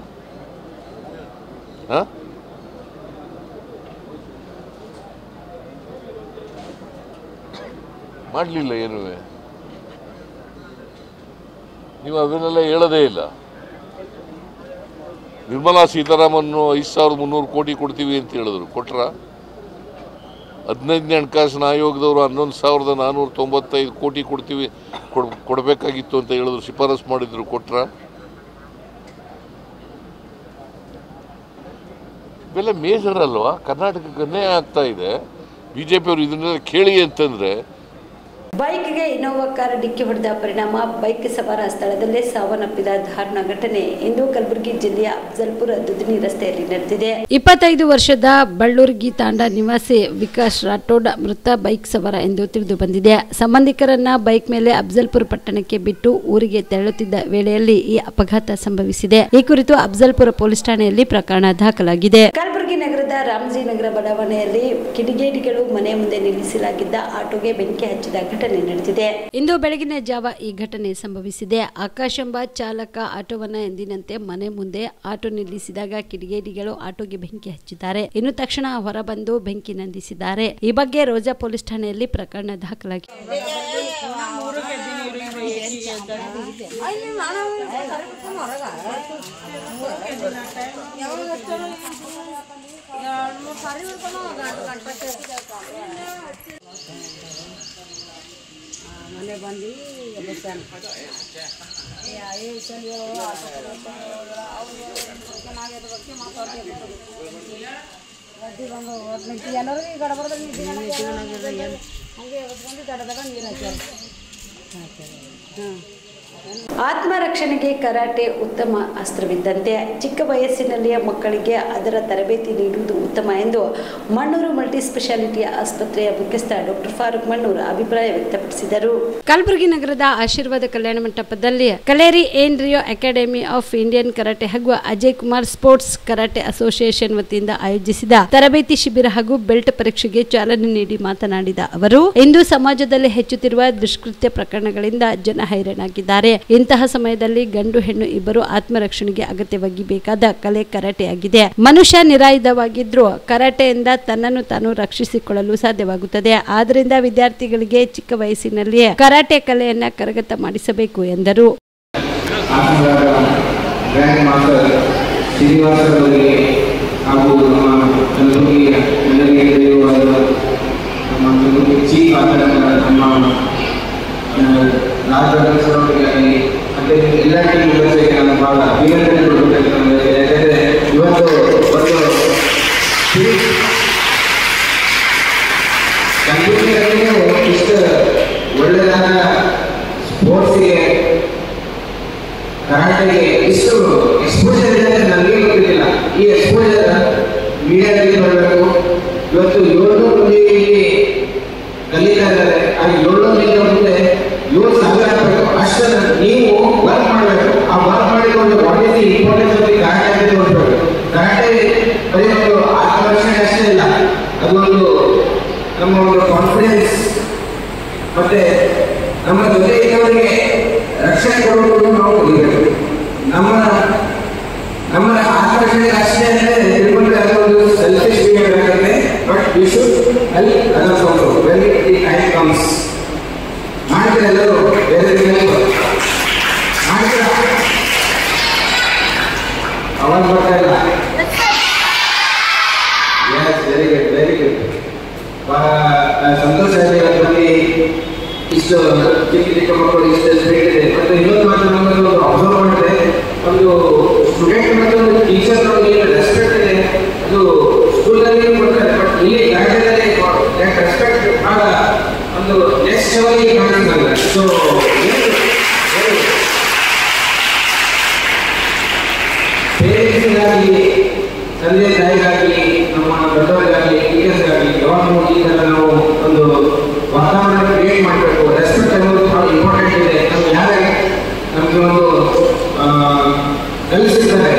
ಮಾಡಲಿಲ್ಲ. ಏನೂ ನೀವು ಅದನ್ನೆಲ್ಲ ಹೇಳೋದೇ ಇಲ್ಲ. ನಿರ್ಮಲಾ ಸೀತಾರಾಮನ್ 5300 ಕೋಟಿ ಕೊಡ್ತೀವಿ ಅಂತ ಹೇಳಿದ್ರು, ಕೊಟ್ರ? 15ನೇ ಹಣಕಾಸಿನ ಆಯೋಗದವರು 11495 ಕೋಟಿ ಕೊಡಬೇಕಾಗಿತ್ತು ಅಂತ ಹೇಳಿದ್ರು, ಶಿಫಾರಸು ಮಾಡಿದ್ರು, ಕೊಟ್ರ? ಇವೆಲ್ಲ ಮೇಜರ್ ಅಲ್ವಾ? ಕರ್ನಾಟಕಕ್ಕೆ ಅನ್ಯಾಯ ಆಗ್ತಾ ಇದೆ. ಬಿಜೆಪಿಯವರು ಇದನ್ನೆಲ್ಲ ಕೇಳಿ ಅಂತಂದ್ರೆ. ಬೈಕ್ಗೆ ಇನೋವಾ ಕಾರ್ ಡಿಕ್ಕಿ ಹೊಡೆದ ಪರಿಣಾಮ ಬೈಕ್ ಸವಾರ ಸ್ಥಳದಲ್ಲೇ ಸಾವನ್ನಪ್ಪಿದ ದಾರುಣ ಘಟನೆ ಇಂದು ಕಲಬುರಗಿ ಜಿಲ್ಲೆಯ ಅಫ್ಜಲ್ಪುರ ದುಧನಿ ರಸ್ತೆಯಲ್ಲಿ ನಡೆದಿದೆ. 25 ವರ್ಷದ ಬಳ್ಳೂರ್ಗಿ ತಾಂಡ ನಿವಾಸಿ ವಿಕಾಸ್ ರಾಠೋಡ್ ಮೃತ ಬೈಕ್ ಸವಾರ ಎಂದು ತಿಳಿದು ಬಂದಿದೆ. ಸಂಬಂಧಿಕರನ್ನ ಬೈಕ್ ಮೇಲೆ ಅಫ್ಜಲ್ಪುರ ಪಟ್ಟಣಕ್ಕೆ ಬಿಟ್ಟು ಊರಿಗೆ ತೆರಳುತ್ತಿದ್ದ ವೇಳೆಯಲ್ಲಿ ಈ ಅಪಘಾತ ಸಂಭವಿಸಿದೆ. ಈ ಕುರಿತು ಅಫ್ಜಲ್ಪುರ ಪೊಲೀಸ್ ಠಾಣೆಯಲ್ಲಿ ಪ್ರಕರಣ ದಾಖಲಾಗಿದೆ. ಕಲಬುರಗಿ ನಗರದ ರಾಮಜಿನಗರ ಬಡಾವಣೆಯಲ್ಲಿ ಕಿಡಿಗೇಡಿಗಳು ಮನೆ ಮುಂದೆ ನಿಲ್ಲಿಸಲಾಗಿದ್ದ ಆಟೋಗೆ ಬೆಂಕಿ ಹಚ್ಚಿದ ಘಟನೆ ನಡೆದಿದೆ. ಇಂದು ಬೆಳಗಿನ ಜಾವ ಈ ಘಟನೆ ಸಂಭವಿಸಿದೆ. ಆಕಾಶ್ ಎಂಬ ಚಾಲಕ ಆಟೋವನ್ನ ಎಂದಿನಂತೆ ಮನೆ ಮುಂದೆ ಆಟೋ ನಿಲ್ಲಿಸಿದಾಗ ಕಿಡಿಗೇಡಿಗಳು ಆಟೋಗೆ ಬೆಂಕಿ ಹಚ್ಚಿದ್ದಾರೆ. ಇನ್ನು ತಕ್ಷಣ ಹೊರಬಂದು ಬೆಂಕಿ ನಂದಿಸಿದ್ದಾರೆ. ಈ ಬಗ್ಗೆ ರೋಜಾ ಪೊಲೀಸ್ ಠಾಣೆಯಲ್ಲಿ ಪ್ರಕರಣ ದಾಖಲಾಗಿದೆ. ಮನೆ ಬಂದು ಆತ್ಮರಕ್ಷಣೆಗೆ ಕರಾಟೆ ಉತ್ತಮ ಅಸ್ತ್ರವಿದ್ದಂತೆ ಚಿಕ್ಕ ವಯಸ್ಸಿನಲ್ಲಿಯೇ ಮಕ್ಕಳಿಗೆ ಅದರ ತರಬೇತಿ ನೀಡುವುದು ಉತ್ತಮ ಎಂದು ಮಣ್ಣೂರು ಮಲ್ಟಿ ಸ್ಪೆಷಾಲಿಟಿ ಆಸ್ಪತ್ರೆಯ ಮುಖ್ಯಸ್ಥ ಡಾಕ್ಟರ್ ಫಾರೂಕ್ ಮಣ್ಣೂರ್ ಅಭಿಪ್ರಾಯ ವ್ಯಕ್ತಪಡಿಸಿದರು. ಕಲಬುರಗಿ ನಗರದ ಆಶೀರ್ವಾದ ಕಲ್ಯಾಣ ಮಂಟಪದಲ್ಲಿ ಕಲೇರಿ ಏನ್ ರಿಯೋ ಅಕಾಡೆಮಿ ಆಫ್ ಇಂಡಿಯನ್ ಕರಾಟೆ ಹಾಗೂ Ajay Kumar sports karate association ವತಿಯಿಂದ ಆಯೋಜಿಸಿದ ತರಬೇತಿ ಶಿಬಿರ ಹಾಗೂ ಬೆಲ್ಟ್ ಪರೀಕ್ಷೆಗೆ ಚಾಲನೆ ನೀಡಿ ಮಾತನಾಡಿದ ಅವರು, ಇಂದು ಸಮಾಜದಲ್ಲಿ ಹೆಚ್ಚುತ್ತಿರುವ ದುಷ್ಕೃತ್ಯ ಪ್ರಕರಣಗಳಿಂದ ಜನ ಹೈರಾಣಾಗಿದ್ದಾರೆ. ಇಂತಹ ಸಮಯದಲ್ಲಿ ಗಂಡು ಹೆಣ್ಣು ಇಬ್ಬರು ಆತ್ಮರಕ್ಷಣೆಗೆ ಅಗತ್ಯವಾಗಿ ಬೇಕಾದ ಕಲೆ ಕರಾಟೆ ಆಗಿದೆ. ಮನುಷ್ಯ ನಿರಾಯುಧವಾಗಿದ್ರೂ ಕರಾಟೆಯಿಂದ ತನ್ನನ್ನು ತಾನು ರಕ್ಷಿಸಿಕೊಳ್ಳಲು ಸಾಧ್ಯವಾಗುತ್ತದೆ. ಆದ್ದರಿಂದ ವಿದ್ಯಾರ್ಥಿಗಳಿಗೆ ಚಿಕ್ಕ ವಯಸ್ಸಿನಲ್ಲಿಯೇ ಕರಾಟೆ ಕಲೆಯನ್ನ ಕರಗತ ಮಾಡಿಸಬೇಕು ಎಂದರು. ಎಲ್ಲ ಭಾಳ ಯಾಕಂದರೆ ಇವತ್ತು ಒಂದು ಮೀಡಿಯಾದಲ್ಲಿ ಬರಬೇಕು. ಇವತ್ತು 700 ಮಂದಿ ಕಲಿತಾ ಇದ್ದಾರೆ. ಆ 700 ಮಂದಿ ಮುಂದೆ 7,000 ಆಗಬೇಕು. ಅಷ್ಟನ್ನು ನೀವು ವರ್ಕ್ ಮಾಡಬೇಕು. ಆ ವರ್ಕ್ ಮಾಡಿಕೊಂಡು what is the importance of the karate ಅಂತ ನೋಡಬೇಕು. ಕರಾಟೆ ಬರೀ ಒಂದು ಆಕರ್ಷಣೆ ಅಷ್ಟೇ ಇಲ್ಲ, ಅದೊಂದು ನಮ್ಮ ಒಂದು ಕಾನ್ಫಿಡೆನ್ಸ್ ಮತ್ತೆ ನಮ್ಮ ಜೊತೆ ಇದ್ದವರಿಗೆ ರಕ್ಷಣೆ ಕೊಡುವುದು ನಾವು ಇರಬೇಕು. ನಮ್ಮ ಆಕರ್ಷಣೆ ಅಷ್ಟೇ ಅಂದರೆ ತಿಳ್ಕೊಂಡ್ರೆ ಅದೊಂದು ಸೆಲ್ಫಿಶ್ ಬಿಹೇವಿಯರ್ ಆಗುತ್ತೆ. But you should help others also when the time comes. ಮಾಡಿದ್ರೆ ಎಲ್ಲರೂ ಬೇರೆ ಮಾಡಿದ್ರೆ ಅವಾಗ ಬರ್ತಾ ಇಲ್ಲ. Very good very good. ಸಂತೋಷ ಇದೆ ಅದರಲ್ಲಿ ಇಷ್ಟು ಚಿಕ್ಕ ಮಕ್ಕಳು ಇಷ್ಟು ಸ್ಪೀಡ್ ಇದೆ. ಮತ್ತು ಇನ್ನೊಂದು ಮಾತ್ರ ನಮ್ಮಲ್ಲಿ ಒಂದು ಅಬ್ಸರ್ವ್ ಮಾಡಿದ್ರೆ ಒಂದು ಸ್ಟೂಡೆಂಟ್ ಮತ್ತು ಒಂದು ಟೀಚರ್ ಏನು ರೆಸ್ಪೆಕ್ಟ್ ಇದೆ ಅದು ಸ್ಕೂಲಲ್ಲಿ ಕೊಡ್ತಾರೆ. ಬಟ್ ಇಲ್ಲಿ ರಾಜ್ಯದಲ್ಲಿ ರೆಸ್ಪೆಕ್ಟ್ ಆಗ ಒಂದು ನೆಕ್ಸ್ಟ್ ಲೆವೆಲ್ಗೆ ಕಾಣಿಸ್ತಲ್ಲ. ಸೊ ಪೇರೆಂಟ್ಸ್ಗಾಗಲಿ ತಂದೆ ತಾಯಿಗಾಗಲಿ ನಮ್ಮ ದೊಡ್ಡವರಿಗಾಗಲಿ ಟೀಚರ್ಸ್ಗಾಗಲಿ ಯಾವಾಗಲೂ ಈ ಥರ ನಾವು ಒಂದು ವಾತಾವರಣ ಕ್ರಿಯೇಟ್ ಮಾಡಬೇಕು. ರೆಸ್ಪೆಕ್ಟ್ ಅನ್ನೋದು ಭಾಳ ಇಂಪಾರ್ಟೆಂಟ್ ಇದೆ. ನಮ್ಗೆ ಯಾರೇ ನಮಗೆ ಒಂದು ಕಲಿಸಿದ್ದಾರೆ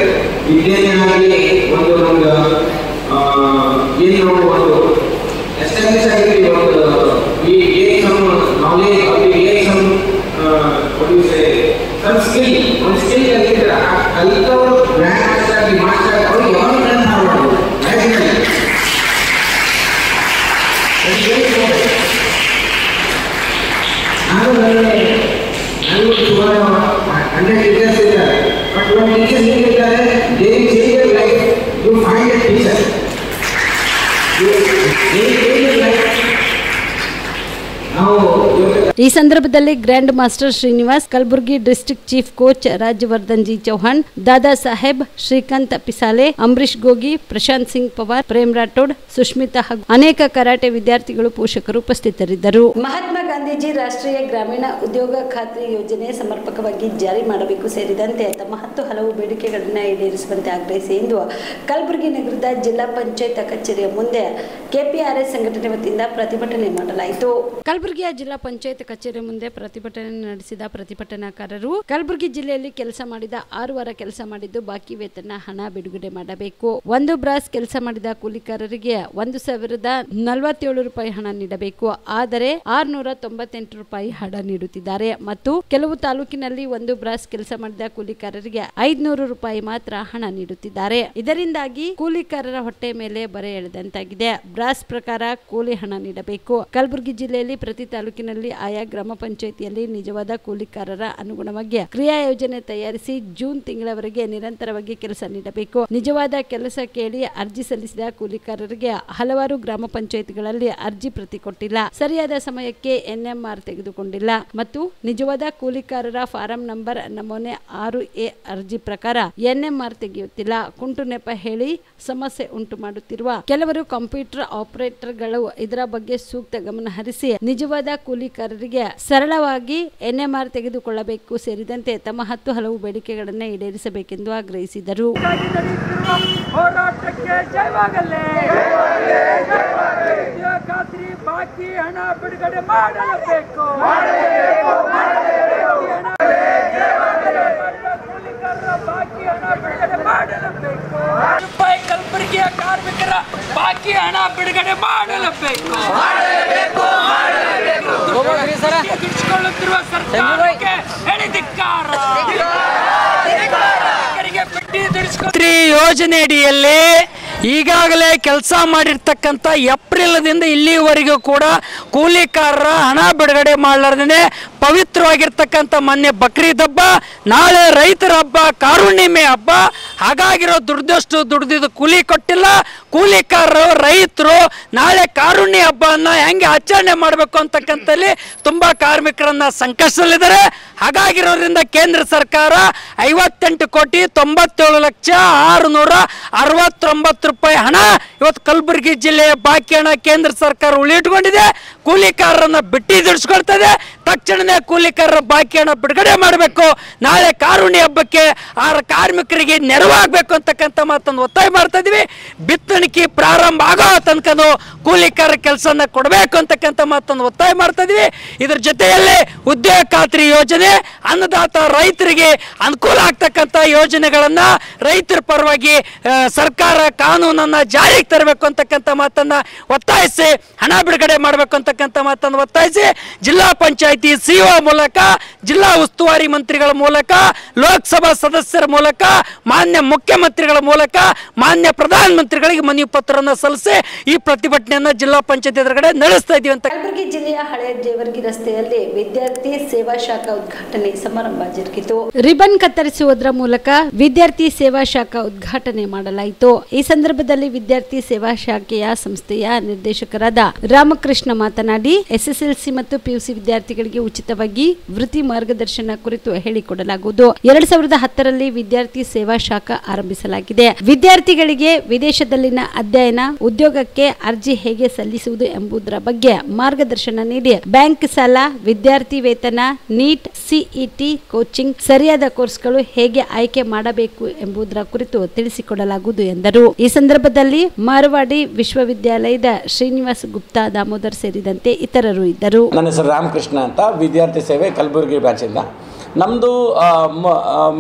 ವಿದ್ಯೆಯಾಗಲಿ ಒಂದು ನಮ್ಗೆ ಏನು ನಾವು ಒಂದು ಎಸ್ಟಾಬ್ಲಿಷ್ ಆಗಿರ್ತೀವಿ. ಒಂದು ಈ ಗೇನ್ ಸಮ್ ನಾಲೆಜ್ ಅದು ಗೇನ್ ಸಮ್ ಸ್ಕಿಲ್ ಒಂದು ಸ್ಕಿಲ್ ಕಲಿತಿದ್ರೆ ಕಲಿತವರು ಗ್ರ್ಯಾಂಡ್ ಮಾಸ್ಟರ್ ಆಗಿ ಮಾಸ್ಟರ್ ಅವರು ಯಾವಾಗ ಗ್ರ್ಯಾಂಡ್ ಮಾಡಬಾರ್ದು. ನನಗೂ ಸುಮಾರು 100 ಟೀಚರ್ಸ್ ಇದ್ದಾರೆ. ಬಟ್ ಒಂದು ಟೀಚರ್ಸ್ ಹೇಗಿದ್ದಾರೆ, they change your life. You find a teacher, ಈ ಸಂದರ್ಭದಲ್ಲಿ grand master Srinivas, Kalaburagi district chief coach Rajavardhan G Chauhan, Dada Saheb, Srikanth Pisale, Ambarish Gogi, Prashant Singh Pawar, Prem Rathod, Sushmita ಹಾಗೂ ಅನೇಕ ಕರಾಟೆ ವಿದ್ಯಾರ್ಥಿಗಳು, ಪೋಷಕರು ಉಪಸ್ಥಿತರಿದ್ದರು. ಮಹಾತ್ಮ ಗಾಂಧೀಜಿ ರಾಷ್ಟ್ರೀಯ ಗ್ರಾಮೀಣ ಉದ್ಯೋಗ ಖಾತ್ರಿ ಯೋಜನೆ ಸಮರ್ಪಕವಾಗಿ ಜಾರಿ ಮಾಡಬೇಕು ಸೇರಿದಂತೆ ತಮ್ಮ 10 ಹಲವು ಬೇಡಿಕೆಗಳನ್ನು ಈಡೇರಿಸುವಂತೆ ಆಗ್ರಹಿಸಿ ಇಂದು ಕಲಬುರಗಿ ನಗರದ ಜಿಲ್ಲಾ ಪಂಚಾಯತ್ ಕಚೇರಿಯ ಮುಂದೆ ಕೆಪಿಆರ್ಎಸ್ ಸಂಘಟನೆ ವತಿಯಿಂದ ಪ್ರತಿಭಟನೆ ಮಾಡಲಾಯಿತು. ಕಲಬುರಗಿಯ ಜಿಲ್ಲಾ ಪಂಚಾಯತ್ ಕಚೇರಿ ಮುಂದೆ ಪ್ರತಿಭಟನೆ ನಡೆಸಿದ ಪ್ರತಿಭಟನಾಕಾರರು ಕಲಬುರಗಿ ಜಿಲ್ಲೆಯಲ್ಲಿ ಕೆಲಸ ಮಾಡಿದ 6 ವಾರ ಕೆಲಸ ಮಾಡಿದ್ದು ಬಾಕಿ ವೇತನ ಹಣ ಬಿಡುಗಡೆ ಮಾಡಬೇಕು. 1 ಬ್ರಾಸ್ ಕೆಲಸ ಮಾಡಿದ ಕೂಲಿಕಾರರಿಗೆ 1,047 ರೂಪಾಯಿ ಹಣ ನೀಡಬೇಕು. ಆದರೆ 698 ರೂಪಾಯಿ ಹಣ ನೀಡುತ್ತಿದ್ದಾರೆ ಮತ್ತು ಕೆಲವು ತಾಲೂಕಿನಲ್ಲಿ 1 ಬ್ರಾಸ್ ಕೆಲಸ ಮಾಡಿದ ಕೂಲಿಕಾರರಿಗೆ 500 ರೂಪಾಯಿ ಮಾತ್ರ ಹಣ ನೀಡುತ್ತಿದ್ದಾರೆ. ಇದರಿಂದಾಗಿ ಕೂಲಿಕಾರರ ಹೊಟ್ಟೆ ಮೇಲೆ ಬರೆ ಎಳೆದಂತಾಗಿದೆ. ಬ್ರಾಸ್ ಪ್ರಕಾರ ಕೂಲಿ ಹಣ ನೀಡಬೇಕು. ಕಲಬುರಗಿ ಜಿಲ್ಲೆಯಲ್ಲಿ ಪ್ರತಿ ತಾಲೂಕಿನಲ್ಲಿ ಆಯಾ ಗ್ರಾಮ ಪಂಚಾಯಿತಿಯಲ್ಲಿ ನಿಜವಾದ ಕೂಲಿಕಾರರ ಅನುಗುಣವಾಗಿ ಕ್ರಿಯಾ ಯೋಜನೆ ತಯಾರಿಸಿ ಜೂನ್ ತಿಂಗಳವರೆಗೆ ನಿರಂತರವಾಗಿ ಕೆಲಸ ನೀಡಬೇಕು. ನಿಜವಾದ ಕೆಲಸ ಕೇಳಿ ಅರ್ಜಿ ಸಲ್ಲಿಸಿದ ಕೂಲಿಕಾರರಿಗೆ ಹಲವಾರು ಗ್ರಾಮ ಪಂಚಾಯಿತಿಗಳಲ್ಲಿ ಅರ್ಜಿ ಪ್ರತಿ ಕೊಟ್ಟಿಲ್ಲ, ಸರಿಯಾದ ಸಮಯಕ್ಕೆ NMR ತೆಗೆದುಕೊಂಡಿಲ್ಲ ಮತ್ತು ನಿಜವಾದ ಕೂಲಿಕಾರರ ಫಾರಂ ನಂಬರ್ ನಮೂನೆ 6A ಅರ್ಜಿ ಪ್ರಕಾರ NMR ತೆಗೆಯುತ್ತಿಲ್ಲ. ಕುಂಟು ನೆಪ ಹೇಳಿ ಸಮಸ್ಯೆ ಉಂಟು ಮಾಡುತ್ತಿರುವ ಕೆಲವರು ಕಂಪ್ಯೂಟರ್ ಆಪರೇಟರ್ಗಳು ಇದರ ಬಗ್ಗೆ ಸೂಕ್ತ ಗಮನ ಹರಿಸಿ ನಿಜವಾದ ಕೂಲಿಕಾರರಿಗೆ ಸರಳವಾಗಿ NMR ತೆಗೆದುಕೊಳ್ಳಬೇಕು ಸೇರಿದಂತೆ ತಮ್ಮ 10 ಹಲವು ಬೇಡಿಕೆಗಳನ್ನು ಈಡೇರಿಸಬೇಕೆಂದು ಆಗ್ರಹಿಸಿದರು. ಬಾಕಿ ಹಣ ಬಿಡುಗಡೆ ಮಾಡಲೇಬೇಕು. ಬಾಕಿ ಹಣ ಬಿಡುಗಡೆ ಮಾಡಲೇಬೇಕು. ಕಲಬುರಗಿಯ ಕಾರ್ಮಿಕರ ಬಾಕಿ ಹಣ ಬಿಡುಗಡೆ ಮಾಡಲೇಬೇಕು. ದುಡಿಸಿಕೊಳ್ಳುತ್ತಿರುವ ಸರ್ಕಾರಕ್ಕೆ ಹೇಳಿದಿಕ್ಕಾರ. ಯೋಜನೆ ಅಡಿಯಲ್ಲಿ ಈಗಾಗಲೇ ಕೆಲಸ ಮಾಡಿರ್ತಕ್ಕಂಥ ಏಪ್ರಿಲ್ದಿಂದ ಇಲ್ಲಿವರೆಗೂ ಕೂಡ ಕೂಲಿಕಾರರ ಹಣ ಬಿಡುಗಡೆ ಮಾಡಲಾರ್ದೇ ಪವಿತ್ರವಾಗಿರ್ತಕ್ಕಂಥ ಮೊನ್ನೆ ಬಕ್ರೀದ್ ಹಬ್ಬ, ನಾಳೆ ರೈತರ ಹಬ್ಬ, ಕಾರುಣ್ಣಿಮೆ ಹಬ್ಬ. ಹಾಗಾಗಿರೋ ದುಡ್ದಷ್ಟು ದುಡ್ದಿದ್ದು ಕೂಲಿ ಕೊಟ್ಟಿಲ್ಲ. ಕೂಲಿಕಾರರು ರೈತರು ನಾಳೆ ಕಾರುಣ್ಯ ಹಬ್ಬವನ್ನು ಹೆಂಗೆ ಆಚರಣೆ ಮಾಡಬೇಕು ಅಂತಕ್ಕಂಥಲ್ಲಿ ತುಂಬ ಕಾರ್ಮಿಕರನ್ನ ಸಂಕಷ್ಟದಲ್ಲಿದ್ದಾರೆ. ಹಾಗಾಗಿರೋದ್ರಿಂದ ಕೇಂದ್ರ ಸರ್ಕಾರ 58,97,669 ರೂಪಾಯಿ ಹಣ ಇವತ್ತು ಕಲಬುರಗಿ ಜಿಲ್ಲೆಯ ಬಾಕಿ ಹಣ ಕೇಂದ್ರ ಸರ್ಕಾರ ಉಳಿಟ್ಕೊಂಡಿದೆ. ಕೂಲಿಕಾರರನ್ನ ಬಿಟ್ಟಿದಿಡ್ಸ್ಕೊಳ್ತದೆ. ತಕ್ಷಣವೇ ಕೂಲಿಕಾರರ ಬಾಕಿ ಹಣ ಬಿಡುಗಡೆ ಮಾಡಬೇಕು. ನಾಳೆ ಕಾರುಣ್ಯ ಹಬ್ಬಕ್ಕೆ ಆ ಕಾರ್ಮಿಕರಿಗೆ ನೆರವಾಗಬೇಕು ಅಂತಕ್ಕಂಥ ಮಾತನ್ನು ಒತ್ತಾಯ ಮಾಡ್ತಾ ಇದೀವಿ. ಬಿತ್ತಣಿಕೆ ಪ್ರಾರಂಭ ಆಗೋ ತನಕನೂ ಕೂಲಿಕಾರ ಕೆಲಸನ ಕೊಡಬೇಕು ಅಂತಕ್ಕಂಥ ಮಾತನ್ನು ಒತ್ತಾಯ ಮಾಡ್ತಾ ಇದೀವಿ. ಇದರ ಜೊತೆಯಲ್ಲಿ ಉದ್ಯೋಗ ಖಾತ್ರಿ ಯೋಜನೆ, ಅನ್ನದಾತ ರೈತರಿಗೆ ಅನುಕೂಲ ಆಗ್ತಕ್ಕಂಥ ಯೋಜನೆಗಳನ್ನ ರೈತರ ಪರವಾಗಿ ಸರ್ಕಾರ ಕಾನೂನನ್ನ ಜಾರಿಗೆ ತರಬೇಕು ಅಂತಕ್ಕಂಥ ಮಾತನ್ನ ಒತ್ತಾಯಿಸಿ ಹಣ ಬಿಡುಗಡೆ ಮಾಡಬೇಕು ಅಂತಕ್ಕಂಥ ಮಾತನ್ನು ಒತ್ತಾಯಿಸಿ ಜಿಲ್ಲಾ ಪಂಚಾಯಿತಿ ಸಿಒ ಮೂಲಕ, ಜಿಲ್ಲಾ ಉಸ್ತುವಾರಿ ಮಂತ್ರಿಗಳ ಮೂಲಕ, ಲೋಕಸಭಾ ಸದಸ್ಯರ ಮೂಲಕ, ಮಾನ್ಯ ಮುಖ್ಯಮಂತ್ರಿಗಳ ಮೂಲಕ, ಮಾನ್ಯ ಪ್ರಧಾನಮಂತ್ರಿಗಳಿಗೆ ಮನವಿ ಪತ್ರವನ್ನು ಸಲ್ಲಿಸಿ ಈ ಪ್ರತಿಭಟನೆಯನ್ನ ಜಿಲ್ಲಾ ಪಂಚಾಯತ್ ಎದುರುಗಡೆ ನಡೆಸ್ತಾ ಇದೀವಿ ಅಂತ. ಕಲಬುರಗಿ ಜಿಲ್ಲೆಯ ಹಳೆ ಜೇವರ್ಗಿ ರಸ್ತೆಯಲ್ಲಿ ವಿದ್ಯಾರ್ಥಿ ಸೇವಾ ಶಾಖಾ ಉದ್ಘಾಟನೆ ಸಮಾರಂಭ ಜರುಗಿತು. ರಿಬನ್ ಕತ್ತರಿಸುವುದರ ಮೂಲಕ ವಿದ್ಯಾರ್ಥಿ ಸೇವಾ ಶಾಖಾ ಉದ್ಘಾಟನೆ ಮಾಡಲಾಯಿತು. ಈ ಸಂದರ್ಭದಲ್ಲಿ ವಿದ್ಯಾರ್ಥಿ ಸೇವಾ ಶಾಖೆಯ ಸಂಸ್ಥೆಯ ನಿರ್ದೇಶಕರಾದ ರಾಮಕೃಷ್ಣ ಮಾತನಾಡಿ, ಎಸ್ಎಸ್ಎಲ್ಸಿ ಮತ್ತು ಪಿಯುಸಿ ವಿದ್ಯಾರ್ಥಿಗಳಿಗೆ ಉಚಿತವಾಗಿ ವೃತ್ತಿ ಮಾರ್ಗದರ್ಶನ ಕುರಿತು ಹೇಳಿಕೊಡಲಾಗುವುದು. 2010ರಲ್ಲಿ ವಿದ್ಯಾರ್ಥಿ ಸೇವಾ ಶಾಖಾ ಆರಂಭಿಸಲಾಗಿದೆ. ವಿದ್ಯಾರ್ಥಿಗಳಿಗೆ ವಿದೇಶದಲ್ಲಿನ ಅಧ್ಯಯನ, ಉದ್ಯೋಗಕ್ಕೆ ಅರ್ಜಿ ಹೇಗೆ ಸಲ್ಲಿಸುವುದು ಎಂಬುದರ ಬಗ್ಗೆ ಮಾರ್ಗದರ್ಶನ ನೀಡಿ ಬ್ಯಾಂಕ್ ಸಾಲ, ವಿದ್ಯಾರ್ಥಿ ವೇತನ, ನೀಟ್, ಸಿಇಟಿ ಕೋಚಿಂಗ್, ಸರಿಯಾದ ಕೋರ್ಸ್ಗಳು ಹೇಗೆ ಆಯ್ಕೆ ಮಾಡಬೇಕು ಎಂಬುದರ ಕುರಿತು ತಿಳಿಸಿಕೊಡಲಾಗುವುದು ಎಂದರು. ಈ ಸಂದರ್ಭದಲ್ಲಿ ಮಾರವಾಡಿ ವಿಶ್ವವಿದ್ಯಾಲಯದ ಶ್ರೀನಿವಾಸ್ ಗುಪ್ತಾ, ದಾಮೋದರ್ ಸೇರಿದಂತೆ ಇತರರು ಇದ್ದರು. ನನ್ನ ಹೆಸರು ರಾಮಕೃಷ್ಣ ಅಂತ, ವಿದ್ಯಾರ್ಥಿ ಸೇವೆ ಕಲಬುರಗಿ ಬ್ರಾಂಚಿಂದ. ನಮ್ಮದು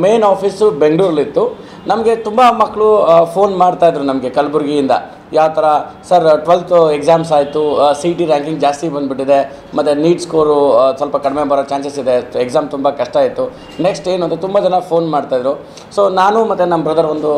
ಮೇನ್ ಆಫೀಸು ಬೆಂಗಳೂರಲ್ಲಿತ್ತು. ನಮಗೆ ತುಂಬ ಮಕ್ಕಳು ಫೋನ್ ಮಾಡ್ತಾಯಿದ್ರು ನಮಗೆ ಕಲಬುರಗಿಯಿಂದ, ಯಾವ ಥರ ಸರ್ 12th ಎಕ್ಸಾಮ್ಸ್ ಆಯಿತು, CET ರ್ಯಾಂಕಿಂಗ್ ಜಾಸ್ತಿ ಬಂದುಬಿಟ್ಟಿದೆ, ಮತ್ತು ನೀಟ್ ಸ್ಕೋರು ಸ್ವಲ್ಪ ಕಡಿಮೆ ಬರೋ ಚಾನ್ಸಸ್ ಇದೆ, ಎಕ್ಸಾಮ್ ತುಂಬ ಕಷ್ಟ ಆಯಿತು, ನೆಕ್ಸ್ಟ್ ಏನು ಅಂತ ತುಂಬ ಜನ ಫೋನ್ ಮಾಡ್ತಾಯಿದ್ರು. ಸೊ ನಾನು ಮತ್ತು ನಮ್ಮ ಬ್ರದರ್ ಒಂದು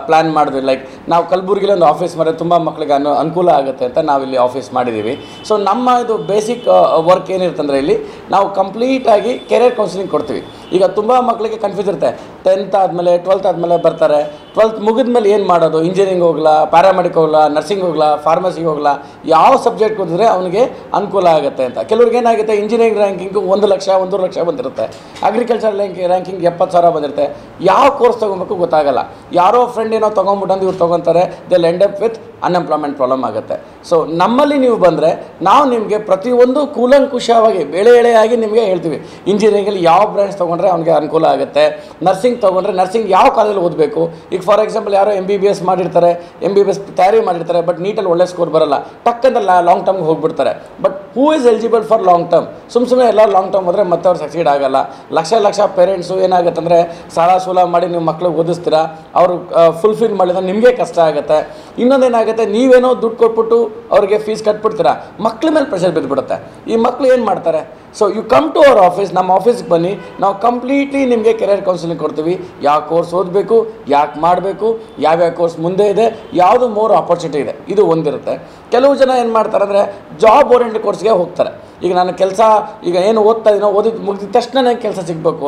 ಪ್ಲ್ಯಾನ್ ಮಾಡಿದ್ವಿ, ಲೈಕ್ ನಾವು ಕಲಬುರಗಿಲಿ ಒಂದು ಆಫೀಸ್ ಮಾಡಿದ್ರೆ ತುಂಬ ಮಕ್ಕಳಿಗೆ ಅನುಕೂಲ ಆಗುತ್ತೆ ಅಂತ ನಾವಿಲ್ಲಿ ಆಫೀಸ್ ಮಾಡಿದ್ದೀವಿ. ಸೊ ನಮ್ಮ ಇದು ಬೇಸಿಕ್ ವರ್ಕ್ ಏನಿರುತ್ತೆ ಅಂದರೆ ಇಲ್ಲಿ ನಾವು ಕಂಪ್ಲೀಟಾಗಿ ಕೆರಿಯರ್ ಕೌನ್ಸಿಲಿಂಗ್ ಕೊಡ್ತೀವಿ. ಈಗ ತುಂಬ ಮಕ್ಕಳಿಗೆ ಕನ್ಫ್ಯೂಸ್ ಇರುತ್ತೆ, 10th ಆದಮೇಲೆ 12th ಆದಮೇಲೆ ಬರ್ತಾರೆ, 12th ಮುಗಿದ ಮೇಲೆ ಏನು ಮಾಡೋದು, ಇಂಜಿನಿಯರಿಂಗ್ ಹೋಗ್ಲಾ, ಪ್ಯಾರಾಮೆಡಿಕ್ ಹೋಗ್ಲಾ, ನರ್ಸಿಂಗ್ ಹೋಗ್ಲಾ, ಫಾರ್ಮಸಿಗೆ ಹೋಗ್ಲಾ, ಯಾವ ಸಬ್ಜೆಕ್ಟ್ ಓದಿದ್ರೆ ಅವನಿಗೆ ಅನುಕೂಲ ಆಗುತ್ತೆ ಅಂತ. ಕೆಲವ್ರಿಗೆ ಏನಾಗುತ್ತೆ, ಇಂಜಿನಿಯರಿಂಗ್ ರ್ಯಾಂಕಿಂಗು 1 ಲಕ್ಷ 1.5 ಲಕ್ಷ ಬಂದಿರುತ್ತೆ, ಅಗ್ರಿಕಲ್ಚರ್ ರ್ಯಾಂಕಿಂಗ್ 70,000 ಬಂದಿರುತ್ತೆ, ಯಾವ ಕೋರ್ಸ್ ತೊಗೊಬೇಕು ಗೊತ್ತಾಗಲ್ಲ. ಯಾರೋ ಫ್ರೆಂಡ್ ಏನೋ ತೊಗೊಂಡ್ಬಿಟ್ಟು ಇವ್ರು ತೊಗೊತಾರೆ, they end up with unemployment problem ಆಗುತ್ತೆ. ಸೊ ನಮ್ಮಲ್ಲಿ ನೀವು ಬಂದರೆ ನಾವು ನಿಮಗೆ ಪ್ರತಿಯೊಂದು ಕೂಲಂಕುಷವಾಗಿ ಎಳೆಯಾಗಿ ನಿಮಗೆ ಹೇಳ್ತೀವಿ. ಇಂಜಿನಿಯರಿಂಗಲ್ಲಿ ಯಾವ ಬ್ರಾಂಚ್ ತೊಗೊಂಡ್ರೆ ಅವ್ನಿಗೆ ಅನುಕೂಲ ಆಗುತ್ತೆ, ನರ್ಸಿಂಗ್ ತೊಗೊಂಡ್ರೆ ನರ್ಸಿಂಗ್ ಯಾವ ಕಾಲೇಜಲ್ಲಿ ಓದಬೇಕು. ಈಗ ಫಾರ್ ಎಕ್ಸಾಂಪಲ್ ಯಾರೋ MBBS ಮಾಡಿರ್ತಾರೆ, MBBS ತಯಾರಿ ಮಾಡಿರ್ತಾರೆ, ಬಟ್ ನೀಟಲ್ಲಿ ಒಳ್ಳೆ ಸ್ಕೋರ್ ಬರಲ್ಲ, ಟಕ್ಕಂತ ಲಾಂಗ್ ಟರ್ಮ್ಗೆ ಹೋಗ್ಬಿಡ್ತಾರೆ. But who is eligible for long term? ಸುಮ್ಮನೆ ಎಲ್ಲ ಲಾಂಗ್ ಟರ್ಮ್ ಹೋದರೆ ಮತ್ತೆ ಅವ್ರು ಸಕ್ಸೀಡ್ ಆಗಲ್ಲ. ಲಕ್ಷ ಪೇರೆಂಟ್ಸು ಏನಾಗುತ್ತೆ ಅಂದರೆ ಸಾಲ ಸೂಲ ಮಾಡಿ ನೀವು ಮಕ್ಳಿಗೆ ಓದಿಸ್ತೀರಾ, ಅವರು ಫುಲ್ಫಿಲ್ ಮಾಡಿದ್ರೆ ನಿಮಗೆ ಕಷ್ಟ ಆಗುತ್ತೆ. ಇನ್ನೊಂದೇನಾಗುತ್ತೆ, ನೀವೇನೋ ದುಡ್ಡು ಕೊಟ್ಬಿಟ್ಟು ಅವ್ರಿಗೆ ಫೀಸ್ ಕಟ್ಬಿಡ್ತೀರಾ, ಮಕ್ಳ ಮೇಲೆ ಪ್ರೆಷರ್ ಬಿದ್ದುಬಿಡುತ್ತೆ. ಈ ಮಕ್ಕಳು ಏನು ಮಾಡ್ತಾರೆ? So you come to our office, ನಮ್ಮ ಆಫೀಸ್ಗೆ ಬನ್ನಿ, ನಾವು ಕಂಪ್ಲೀಟ್ಲಿ ನಿಮಗೆ ಕೆರಿಯರ್ ಕೌನ್ಸಿಲಿಂಗ್ ಕೊಡ್ತೀವಿ. ಯಾವ ಕೋರ್ಸ್ ಓದಬೇಕು, ಯಾಕೆ ಮಾಡಬೇಕು, ಯಾವ್ಯಾವ ಕೋರ್ಸ್ ಮುಂದೆ ಇದೆ, ಯಾವುದು ಮೋರ್ ಆಪರ್ಚುನಿಟಿ ಇದೆ, ಇದು ಒಂದಿರುತ್ತೆ. ಕೆಲವು ಜನ ಏನು ಮಾಡ್ತಾರೆ ಅಂದರೆ ಜಾಬ್ ಓರಿಯೆಂಟೆಡ್ ಕೋರ್ಸ್ಗೆ ಹೋಗ್ತಾರೆ. ಈಗ ನಾನು ಕೆಲಸ ಈಗ ಏನು ಓದ್ತಾ ಇದೀನೋ ಮುಗಿದ ತಕ್ಷಣ ನನಗೆ ಕೆಲಸ ಸಿಗಬೇಕು